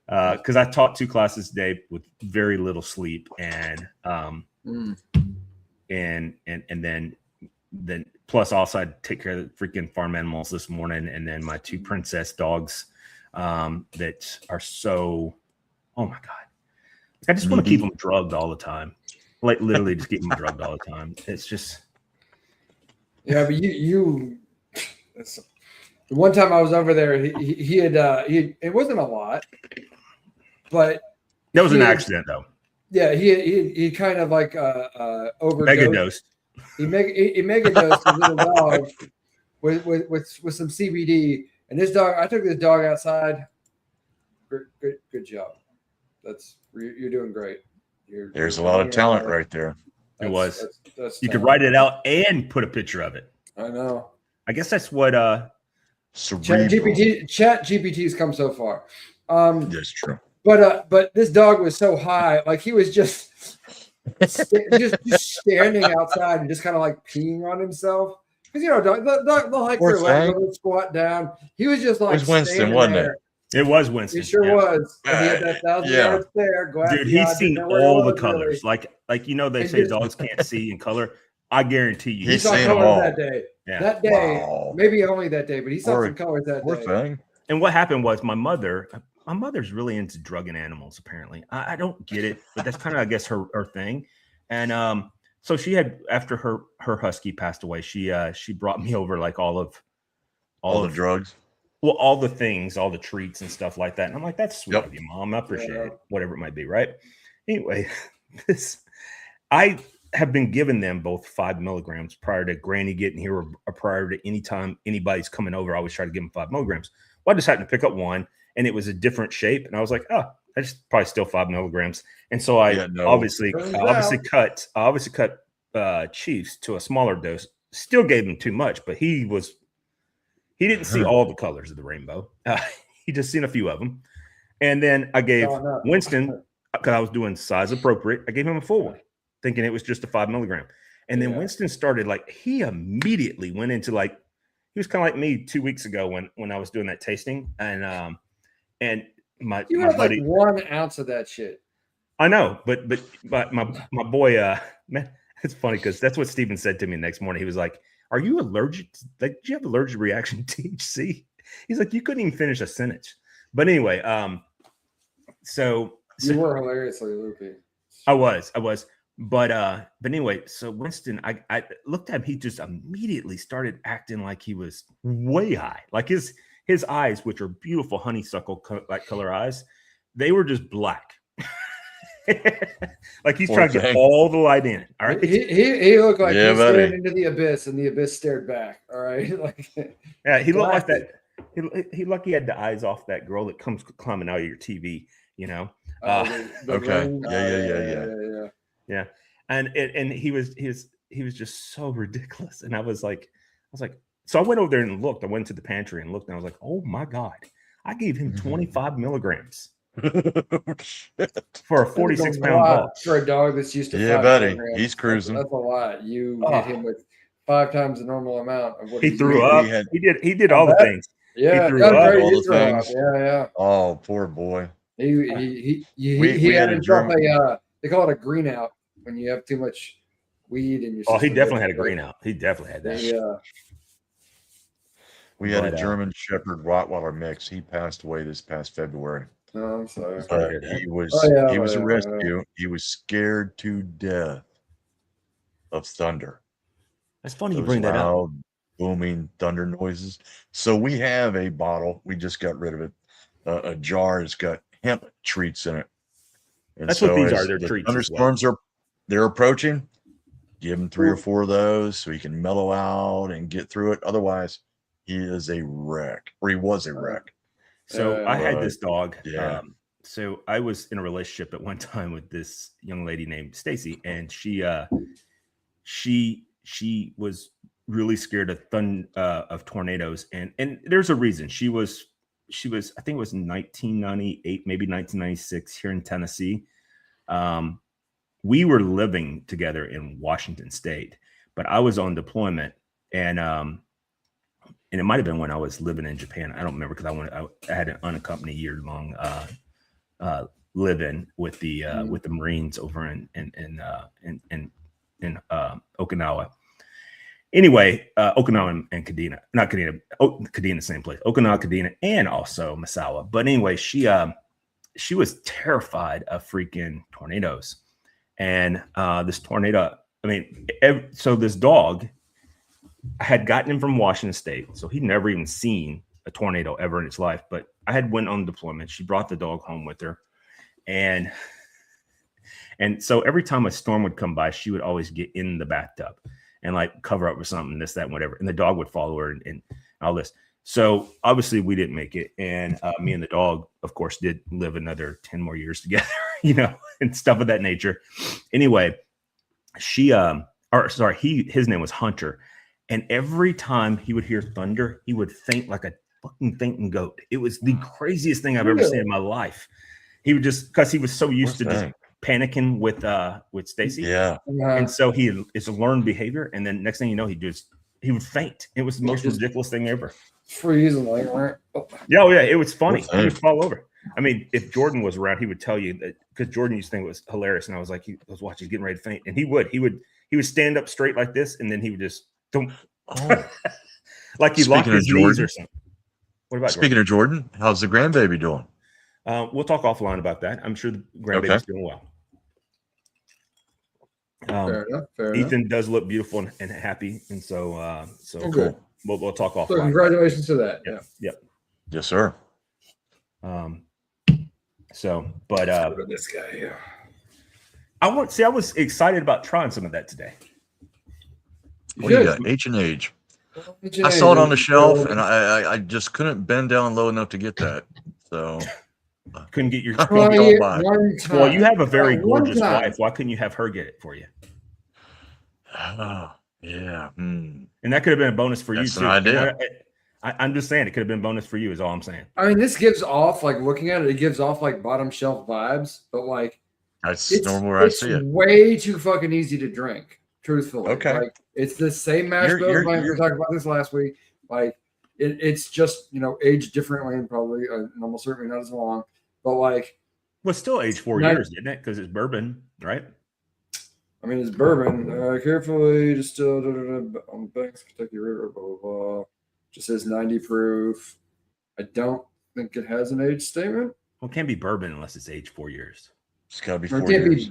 Because I taught 2 classes today with very little sleep, and then plus also I take care of the freaking farm animals this morning, and then my 2 princess dogs that are so, oh my god, I just want to keep them drugged all the time, like literally just keep them drugged all the time. It's just but you the one time I was over there, he had it wasn't a lot, but that was an accident though. Yeah, he kind of like overdosed. Megadosed. He megadosed his little dog with some CBD, and this dog. I took this dog outside. Good job. You're doing great. There's a lot of talent right there. It was. You could write it out and put a picture of it. I know. I guess that's what Chat GPT's come so far. That's true. But this dog was so high, like he was just standing outside and just kind of like peeing on himself. Because they'll hike their legs, they'll squat down. He was just like, it was Winston, wasn't it? It was Winston. It sure was. And he had that 1,000 yards there. Dude, he's seen all the colors. Really. Like they say dogs can't see in color. I guarantee you, he saw colors that day. Yeah. That day, maybe only that day, but he saw some colors that day. Thing. And what happened was my mother's really into drugging animals. Apparently, I don't get it, but that's kind of, I guess, her thing. And so she had, after her husky passed away, she brought me over like all the drugs. Well, all the things, all the treats and stuff like that. And I'm like, that's sweet of you, Mom. I appreciate it, whatever it might be, right? Anyway, this I have been giving them both 5 milligrams prior to Granny getting here or prior to any time anybody's coming over. I always try to give them 5 milligrams. Well, I just happened to pick up one and it was a different shape. And I was like, oh, that's probably still 5 milligrams. And so I obviously cut Chiefs to a smaller dose. Still gave him too much, but he didn't see all the colors of the rainbow. He just seen a few of them. And then I gave Winston, because I was doing size appropriate, I gave him a full one, thinking it was just a 5 milligram. And then Winston started he immediately went into he was kind of like me 2 weeks ago when I was doing that tasting. And my had buddy, 1 ounce of that shit. I know, but my boy, man, it's funny because that's what Steven said to me the next morning. He was like, are you allergic? Do you have allergic reaction to THC? He's like, you couldn't even finish a sentence. But anyway, so you were hilariously loopy. I was. But anyway, so Winston, I looked at him, he just immediately started acting like he was way high. Like his eyes, which are beautiful honeysuckle color eyes, they were just black. Like he's trying to get all the light in. All right. He looked like he stared into the abyss and the abyss stared back. All right. He looked like that. He looked he had the eyes off that girl that comes climbing out of your TV, Okay. Yeah. And he was just so ridiculous. And I was like, so I went over there and looked. I went to the pantry and looked, and I was like, oh my God, I gave him 25 milligrams for a 46-pound dog. For a dog that's used to 5 buddy, milligrams. He's cruising. That's a lot. You hit him with 5 times the normal amount of what he threw up. He did all the things. Yeah, he threw up all the things. Yeah. Oh, poor boy. He had himself they call it a green out when you have too much weed in your system. Oh, he definitely had a green out. He definitely had that. Yeah. We had a German Shepherd Rottweiler mix. He passed away this past February. Oh, I'm sorry. He was a rescue. He was scared to death of thunder. That's funny you bring that up. Booming thunder noises. So we have a bottle. We just got rid of it. A jar has got hemp treats in it. And that's what these are. They're treats. Thunderstorms they're approaching. Give him 3 or 4 of those so he can mellow out and get through it. Otherwise, he is a wreck, or he was a wreck. So I had this dog. Yeah. So I was in a relationship at one time with this young lady named Stacy, and she was really scared of tornadoes, and there's a reason. She was I think it was 1998, maybe 1996 here in Tennessee. We were living together in Washington State, but I was on deployment, and it might have been when I was living in Japan. I don't remember because I had an unaccompanied year-long live-in with the Marines over in Okinawa. Anyway, Okinawa and Kadena, not Kadena, Kadena, same place. Okinawa, Kadena, and also Misawa. But anyway, she was terrified of freaking tornadoes, and this tornado. I mean, so this dog had gotten him from Washington State, so he'd never even seen a tornado ever in his life. But I had went on deployment. She brought the dog home with her, and so every time a storm would come by, she would always get in the bathtub and like cover up with something, this, that, and whatever. And the dog would follow her and all this. So obviously we didn't make it. And me and the dog, of course, did live another 10 more years together, and stuff of that nature. Anyway, his name was Hunter. And every time he would hear thunder, he would faint like a fucking fainting goat. It was the craziest thing I've ever seen in my life. He would just, because he was so used to just panicking with Stacy. Yeah. Uh-huh. And so it's a learned behavior. And then next thing you know, he would faint. It was the most ridiculous thing ever. Freezing like yeah, it was funny. He would fall over. I mean, if Jordan was around, he would tell you that, because Jordan used to think it was hilarious. And I was like, I was watching, getting ready to faint. And he would stand up straight like this, and then he would just like he locked his knees or something. What about Speaking of Jordan, how's the grandbaby doing? We'll talk offline about that. I'm sure the grandbaby's doing well. Fair enough. Ethan does look beautiful and happy, and so cool. We'll talk offline. So congratulations to that. Yep. Yes, sir. So, but this guy here. I was excited about trying some of that today. What do you got? H&H. I saw it on the shelf, and I just couldn't bend down low enough to get that. So couldn't get your. Try it one time. Well, you have a very One gorgeous time. wife. Why couldn't you have her get it for you? Oh, yeah. And that could have been a bonus for That's you too. an idea. I'm just saying it could have been a bonus for you. Is all I'm saying. I mean, this gives off like looking at it. It gives off like bottom shelf vibes, but like That's normally where I see it. It's way too fucking easy to drink. Truthfully, Okay. Like it's the same mash bill. We were talking about this last week. Like it's just aged differently and probably almost certainly not as long. But like, well, still aged 4 years, isn't it? Because it's bourbon, right? I mean, it's bourbon. Carefully distilled on Banks, Kentucky River. Blah blah blah. Just says 90 proof. I don't think it has an age statement. Well, it can't be bourbon unless it's aged 4 years. It's got to be 4 years.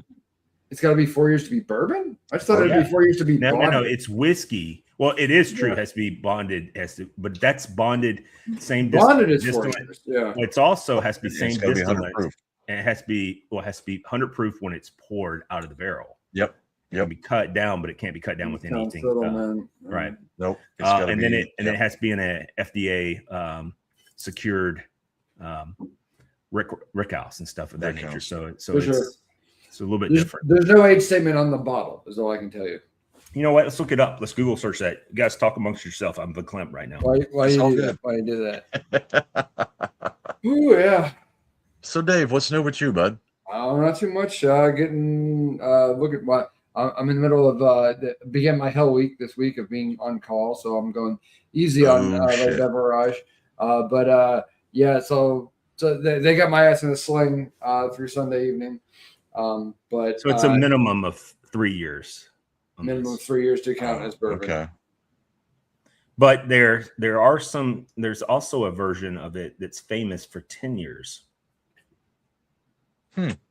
It's got to be 4 years to be bourbon? I just thought it'd be 4 years to be bonded. No, it's whiskey. Well, it is true. It has to be bonded. But that's bonded same distance. Bonded is 4 years. Yeah. It's also has to be same distance. Proof. And it has to be 100 proof when it's poured out of the barrel. Yep. It can be cut down, but it can't be cut down with anything. Right. Nope. And then it has to be in a FDA secured rick house and stuff of that nature. So it's a little bit different. There's no age statement on the bottle, is all I can tell you. You know what? Let's look it up. Let's Google search that. You guys talk amongst yourself. I'm verklempt right now. Why do you do that? Why do you do that? Ooh, yeah. So, Dave, what's new with you, bud? Not too much. Getting look at what I'm in the middle of begin my hell week this week of being on call, so I'm going easy on the beverage. Yeah, so they got my ass in a sling through Sunday evening. But so it's a minimum of 3 years. Minimum of 3 years to count as bourbon. Okay. But there's also a version of it that's famous for 10 years.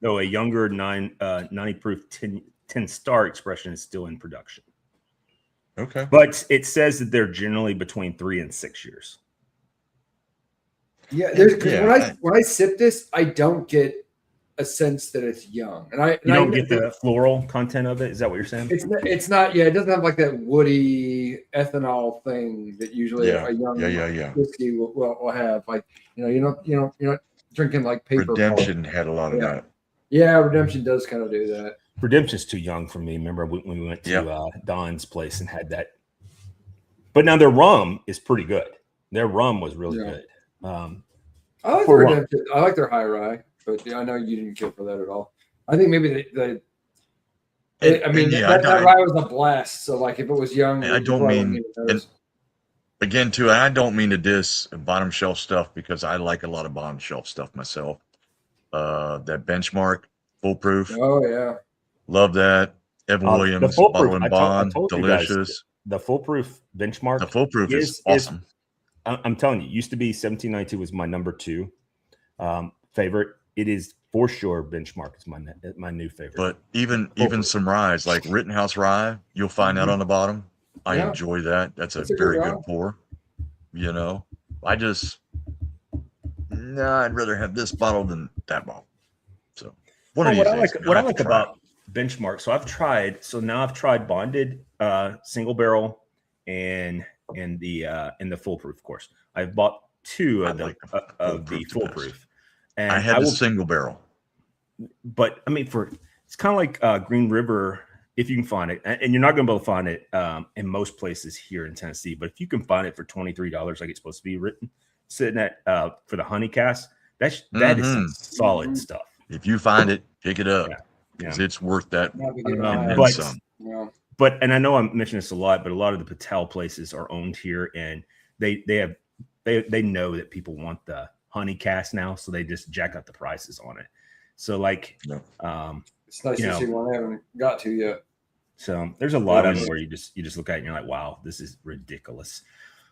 Though a younger 90 proof 10 star expression is still in production. Okay. But it says that they're generally between 3 and 6 years. Yeah, when I sip this, I don't get a sense that it's young, and you don't get the floral content of it. Is that what you're saying? It's not. Yeah, it doesn't have like that woody ethanol thing that usually a young whiskey will have. Like you're not drinking like paper. Redemption had a lot of that. Yeah, Redemption does kind of do that. Redemption's too young for me. Remember when we went to Don's place and had that? But now their rum is pretty good. Their rum was really good. I like Redemption. I like their high rye. But I know you didn't care for that at all. I think maybe that rye was a blast. So like if it was young, I don't mean. Again, too, I don't mean to diss bottom shelf stuff because I like a lot of bottom shelf stuff myself. That Benchmark foolproof. Oh yeah, love that. Evan Williams bottle and bond, delicious. The foolproof Benchmark. The foolproof is awesome. I'm telling you, used to be 1792 was my number 2 favorite. It is for sure Benchmark is my new favorite. But even some ryes like Rittenhouse rye, you'll find that on the bottom. I enjoy that. That's a very good pour. I'd rather have this bottle than that bottle. So what I like about Benchmark. So now I've tried bonded single barrel and the foolproof. Of course, I've bought 2 of the foolproof. And I had the single barrel. But I mean, it's kind of like Green River, if you can find it, and you're not going to be able to find it in most places here in Tennessee. But if you can find it for $23, like it's supposed to be written, sitting at for the honey cask, that is some solid stuff. If you find it, pick it up because it's worth that. But I know I mentioned this a lot, but a lot of the Patel places are owned here, and they know that people want the honey cask now, so they just jack up the prices on it. So like, it's nice to see one I haven't got to yet. So there's a lot of them where you just look at it and you're like, wow, this is ridiculous.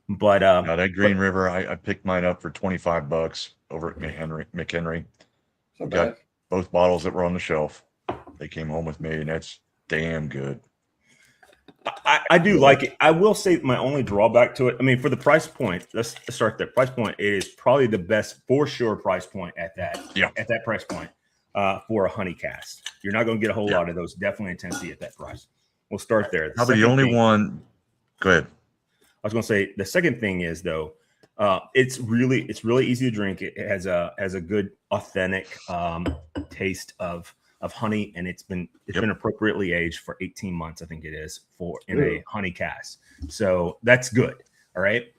But that Green River, I picked mine up for $25 over at McHenry. Got both bottles that were on the shelf. They came home with me, and that's damn good. I do like it. I will say my only drawback to it, I mean, for the price point, let's start there. Price point, it is probably the best for sure price point at that price point. for a honey cast. You're not going to get a whole lot of those. Definitely in Tennessee at that price. We'll start there. Probably the only one. Go ahead. I was going to say the second thing is though, it's really easy to drink. It has a good authentic taste of honey, and it's been appropriately aged for 18 months. I think it is in a honey cast. So that's good. All right.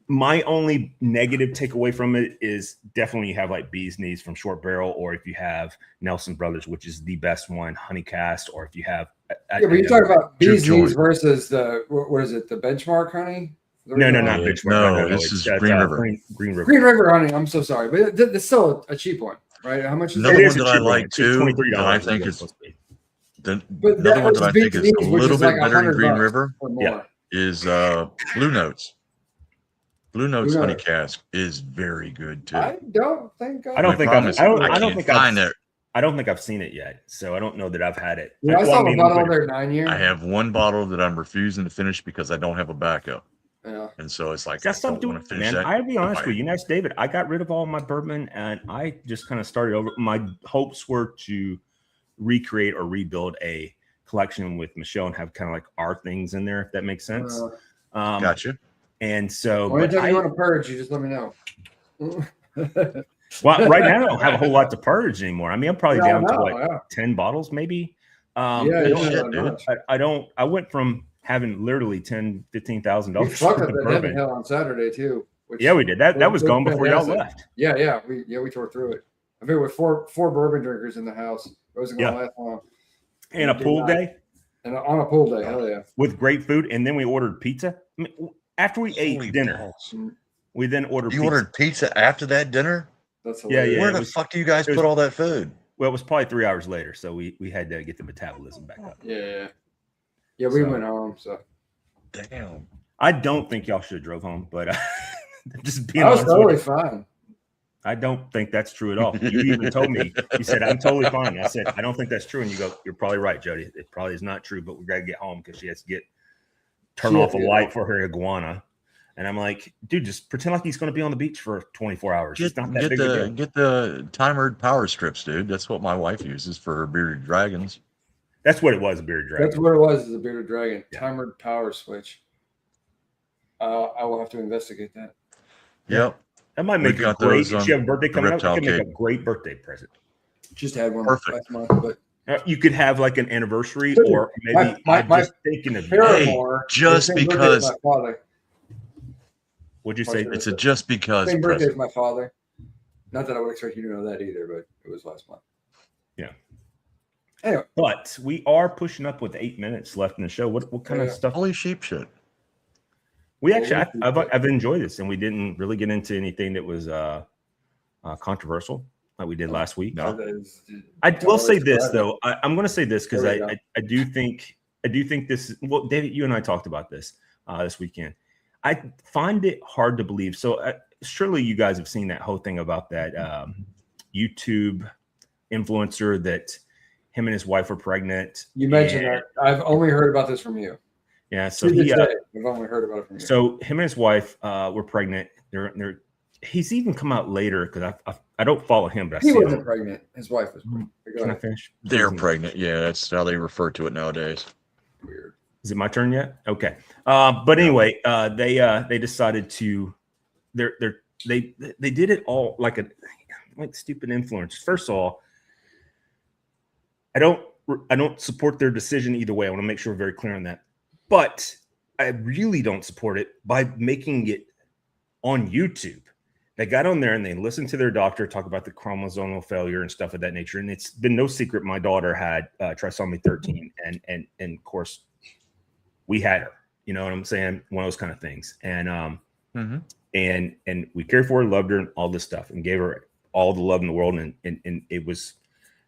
My only negative takeaway from it is definitely you have like Bee's Knees from Short Barrel, or if you have Nelson Brothers, which is the best one, honey cast, or if you have but you're talking about Bee's Knees versus what is it, the benchmark honey? No, not benchmark. No, this is Green River. Green River. Green River honey. I'm so sorry, but it's still a cheap one, right? How much is another it? one that I like too? That I think is another one that I think is a little bit better than Green River. Is Blue Notes. Blue Notes honey cask is very good too. I don't think I've seen it yet, so I don't know that I've had it. Yeah, I saw the bottle there 9 years. I have one bottle that I'm refusing to finish because I don't have a backup. Yeah, and so it's like that's something. Man, I'll be honest with you. Nice, David. I got rid of all my bourbon, and I just kind of started over. My hopes were to recreate or rebuild a collection with Michelle and have kind of like our things in there, if that makes sense. Gotcha. And so, anytime you want to purge, you just let me know. Well, right now I don't have a whole lot to purge anymore. I mean, I'm probably down to 10 bottles, maybe. I went from having literally $15,000 fucked up that heavy hell on Saturday too. Yeah, we did. That was gone before y'all left. Yeah, we tore through it. I mean, with four bourbon drinkers in the house, it wasn't going to last long. And a pool day. And on a pool day, hell yeah. With great food, and then we ordered pizza. I mean, after we ate dinner, we then ordered. You ordered pizza after that dinner? That's hilarious. Where the fuck do you guys put all that food? Well, it was probably 3 hours later, so we had to get the metabolism back up. Yeah. We went home. So, damn. I don't think y'all should have drove home, but just being honest, I was totally fine. I don't think that's true at all. You even told me, you said, I'm totally fine. I said, I don't think that's true. And you go, you're probably right, Jody. It probably is not true, but we got to get home because she has to turn off a light for her iguana. And I'm like, dude, just pretend like he's going to be on the beach for 24 hours. It's not that big a deal. Get the timered power strips, dude. That's what my wife uses for her bearded dragons. That's what it was, a bearded dragon. That's what it was, is a bearded dragon. Yeah. Timered power switch. I will have to investigate that. Yep. That might make a great. If you have a birthday coming up, it can make a great birthday present. Just had one last month, but you could have like an anniversary, or maybe my just thinking of just because. What'd you say? It's a just because. Same birthday as my father. Not that I would expect you to know that either, but it was last month. Yeah. Anyway, but we are pushing up with 8 minutes left in the show. What kind of stuff? Holy sheep shit. We actually, I've enjoyed this, and we didn't really get into anything that was controversial like we did last week. No. I will say this though. I'm going to say this because I do think this is, well, David, you and I talked about this this weekend. I find it hard to believe. So surely you guys have seen that whole thing about that YouTube influencer that him and his wife were pregnant. You mentioned that. I've only heard about this from you. Yeah, so I've only heard about it from you. So him and his wife were pregnant. He's even come out later because I don't follow him, but he wasn't pregnant. His wife was pregnant. Can I finish? They're pregnant. Yeah, that's how they refer to it nowadays. Weird. Is it my turn yet? Okay. But anyway, they decided to they did it all like stupid influencers. First of all, I don't support their decision either way. I want to make sure we're very clear on that. But I really don't support it by making it on YouTube. They got on there and they listened to their doctor talk about the chromosomal failure and stuff of that nature. And it's been no secret my daughter had trisomy 13, and of course we had her. You know what I'm saying? One of those kind of things. And and we cared for her, loved her, and all this stuff, and gave her all the love in the world. And it was,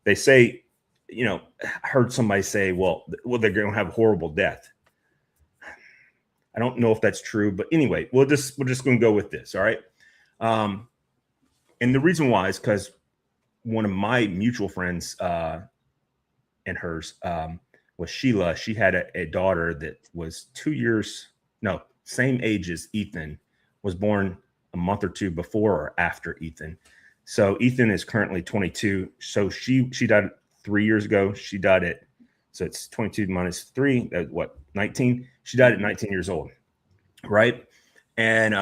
they say, you know, I heard somebody say, well, they're going to have a horrible death. I don't know if that's true, but anyway, we're just going to go with this. All right. And the reason why is because one of my mutual friends and hers was Sheila. She had a daughter that was 2 years, no, same age as Ethan, was born a month or two before or after Ethan. So Ethan is currently 22. So she died 3 years ago. She died at, so it's 22 minus 3, what, 19? She died at 19 years old, right? And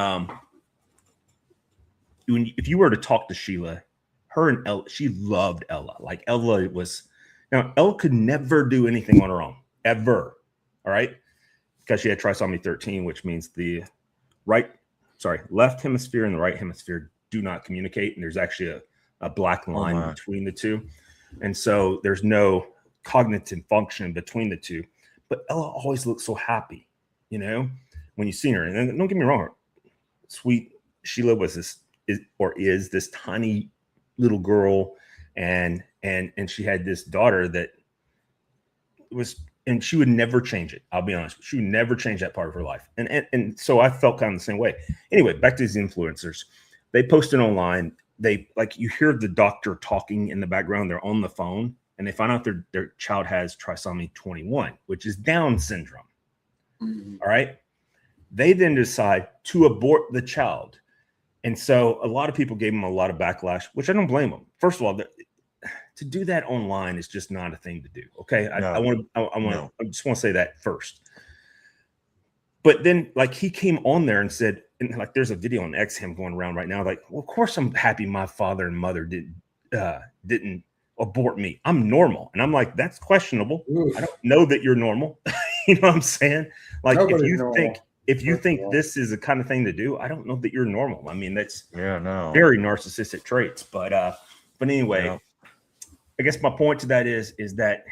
if you were to talk to Sheila, her and Ella, she loved Ella. Like Ella was, now Ella could never do anything on her own, ever. All right. Because she had trisomy 13, which means the left hemisphere and the right hemisphere do not communicate. And there's actually a black line between the two. And so there's no cognitive function between the two. But Ella always looks so happy, you know, when you see her. And then, don't get me wrong, sweet Sheila was is this tiny little girl, and she had this daughter that was, and she would never change it. I'll be honest, she would never change that part of her life. And so I felt kind of the same way. Anyway, back to these influencers. They posted online. They, like, you hear the doctor talking in the background. They're on the phone, and they find out their child has trisomy 21, which is Down syndrome. Mm-hmm. All right. They then decide to abort the child. And so a lot of people gave them a lot of backlash, which I don't blame them. First of all, to do that online is just not a thing to do. Okay. I just want to say that first. But then, like, he came on there and said, and like, there's a video on X him going around right now. Like, well, of course I'm happy my father and mother didn't abort me. I'm normal. And I'm like, that's questionable. Oof. I don't know that you're normal. You know what I'm saying? Like, if you think this is the kind of thing to do, I don't know that you're normal. I mean, that's very narcissistic traits. But anyway, I guess my point to that is that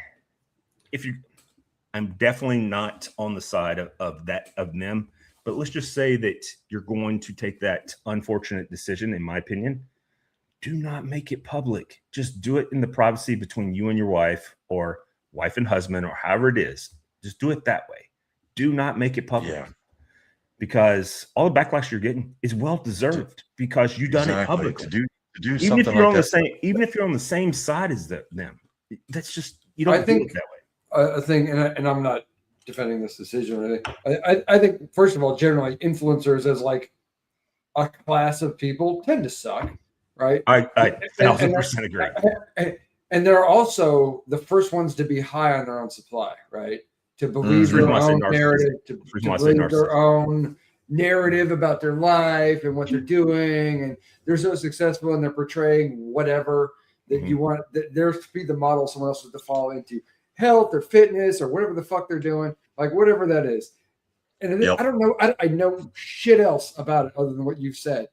I'm definitely not on the side of them. But let's just say that you're going to take that unfortunate decision, in my opinion. Do not make it public. Just do it in the privacy between you and your wife, or wife and husband, or however it is. Just do it that way. Do not make it public. Yeah. Because all the backlash you're getting is well deserved, because you've done it publicly. To do even if you're like on the same, even if you're on the same side as them, that's just, you don't do it that way. I think, and I'm not defending this decision or anything. I think, first of all, generally influencers as like a class of people tend to suck, right? I 1000% agree. And they're also the first ones to be high on their own supply, right? To believe their own narrative, to believe their own narrative about their life and what they're doing, and they're so successful and they're portraying whatever that you want. That they're to be the model someone else is to fall into, health or fitness or whatever the fuck they're doing, like whatever that is. And I don't know, I know shit else about it other than what you've said.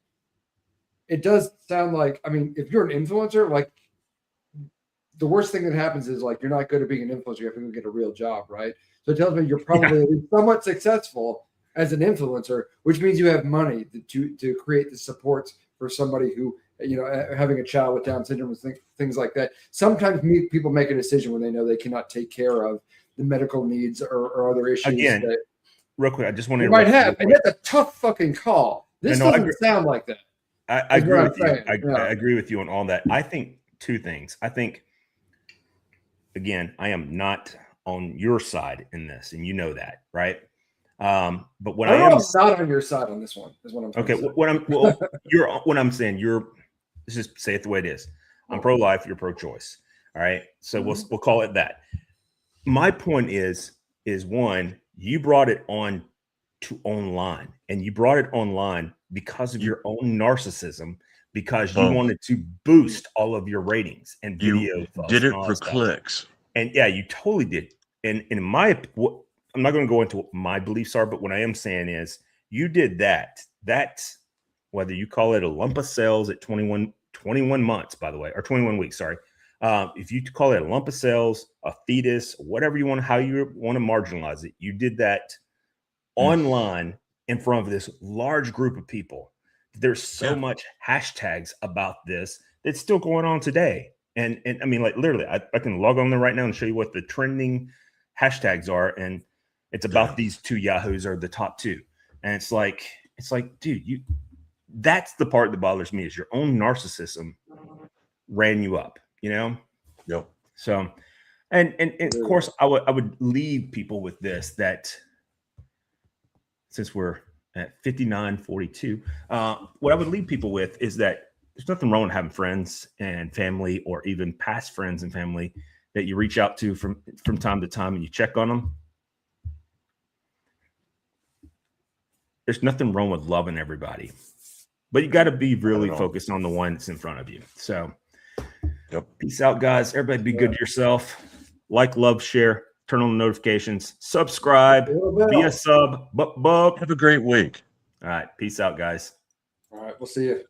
It does sound like, I mean, if you're an influencer, like, the worst thing that happens is, like, you're not good at being an influencer. You have to go get a real job, right? So it tells me you're probably somewhat successful as an influencer, which means you have money to create the supports for somebody who, you know, having a child with Down syndrome, things like that. Sometimes people make a decision when they know they cannot take care of the medical needs or other issues. Again, real quick, I just want to might have, and that's a tough fucking call. This doesn't sound like that. I agree with you. I agree with you on all that. I think two things. I think, again, I am not on your side in this, and you know that, right? But what I'm not on your side on this one is what I'm okay. What I'm saying, let's just say it the way it is. I'm pro-life, you're pro-choice. All right. So we'll call it that. My point is one, you brought it on to online, and you brought it online because of your own narcissism, because you wanted to boost all of your ratings and video. You did it for clicks. And yeah, you totally did. And in I'm not going to go into what my beliefs are, but what I am saying is you did that. That's, whether you call it a lump of cells at 21 months, by the way, or 21 weeks, sorry. If you call it a lump of cells, a fetus, whatever you want, how you want to marginalize it, you did that online in front of this large group of people. There's so much hashtags about this that's still going on today. And I mean, like, literally, I can log on there right now and show you what the trending hashtags are. And it's about these two yahoos are the top two. And it's like, dude, that's the part that bothers me, is your own narcissism ran you up, you know? Yep. So, and of course I would leave people with this, that since we're at 59:42, what I would leave people with is that there's nothing wrong with having friends and family, or even past friends and family that you reach out to from time to time and you check on them. There's nothing wrong with loving everybody, but you got to be really focused on the one that's in front of you. So peace out, guys. Everybody be good to yourself. Like, love, share, turn on the notifications, subscribe, be a sub. Have a great week. All right. Peace out, guys. All right. We'll see you.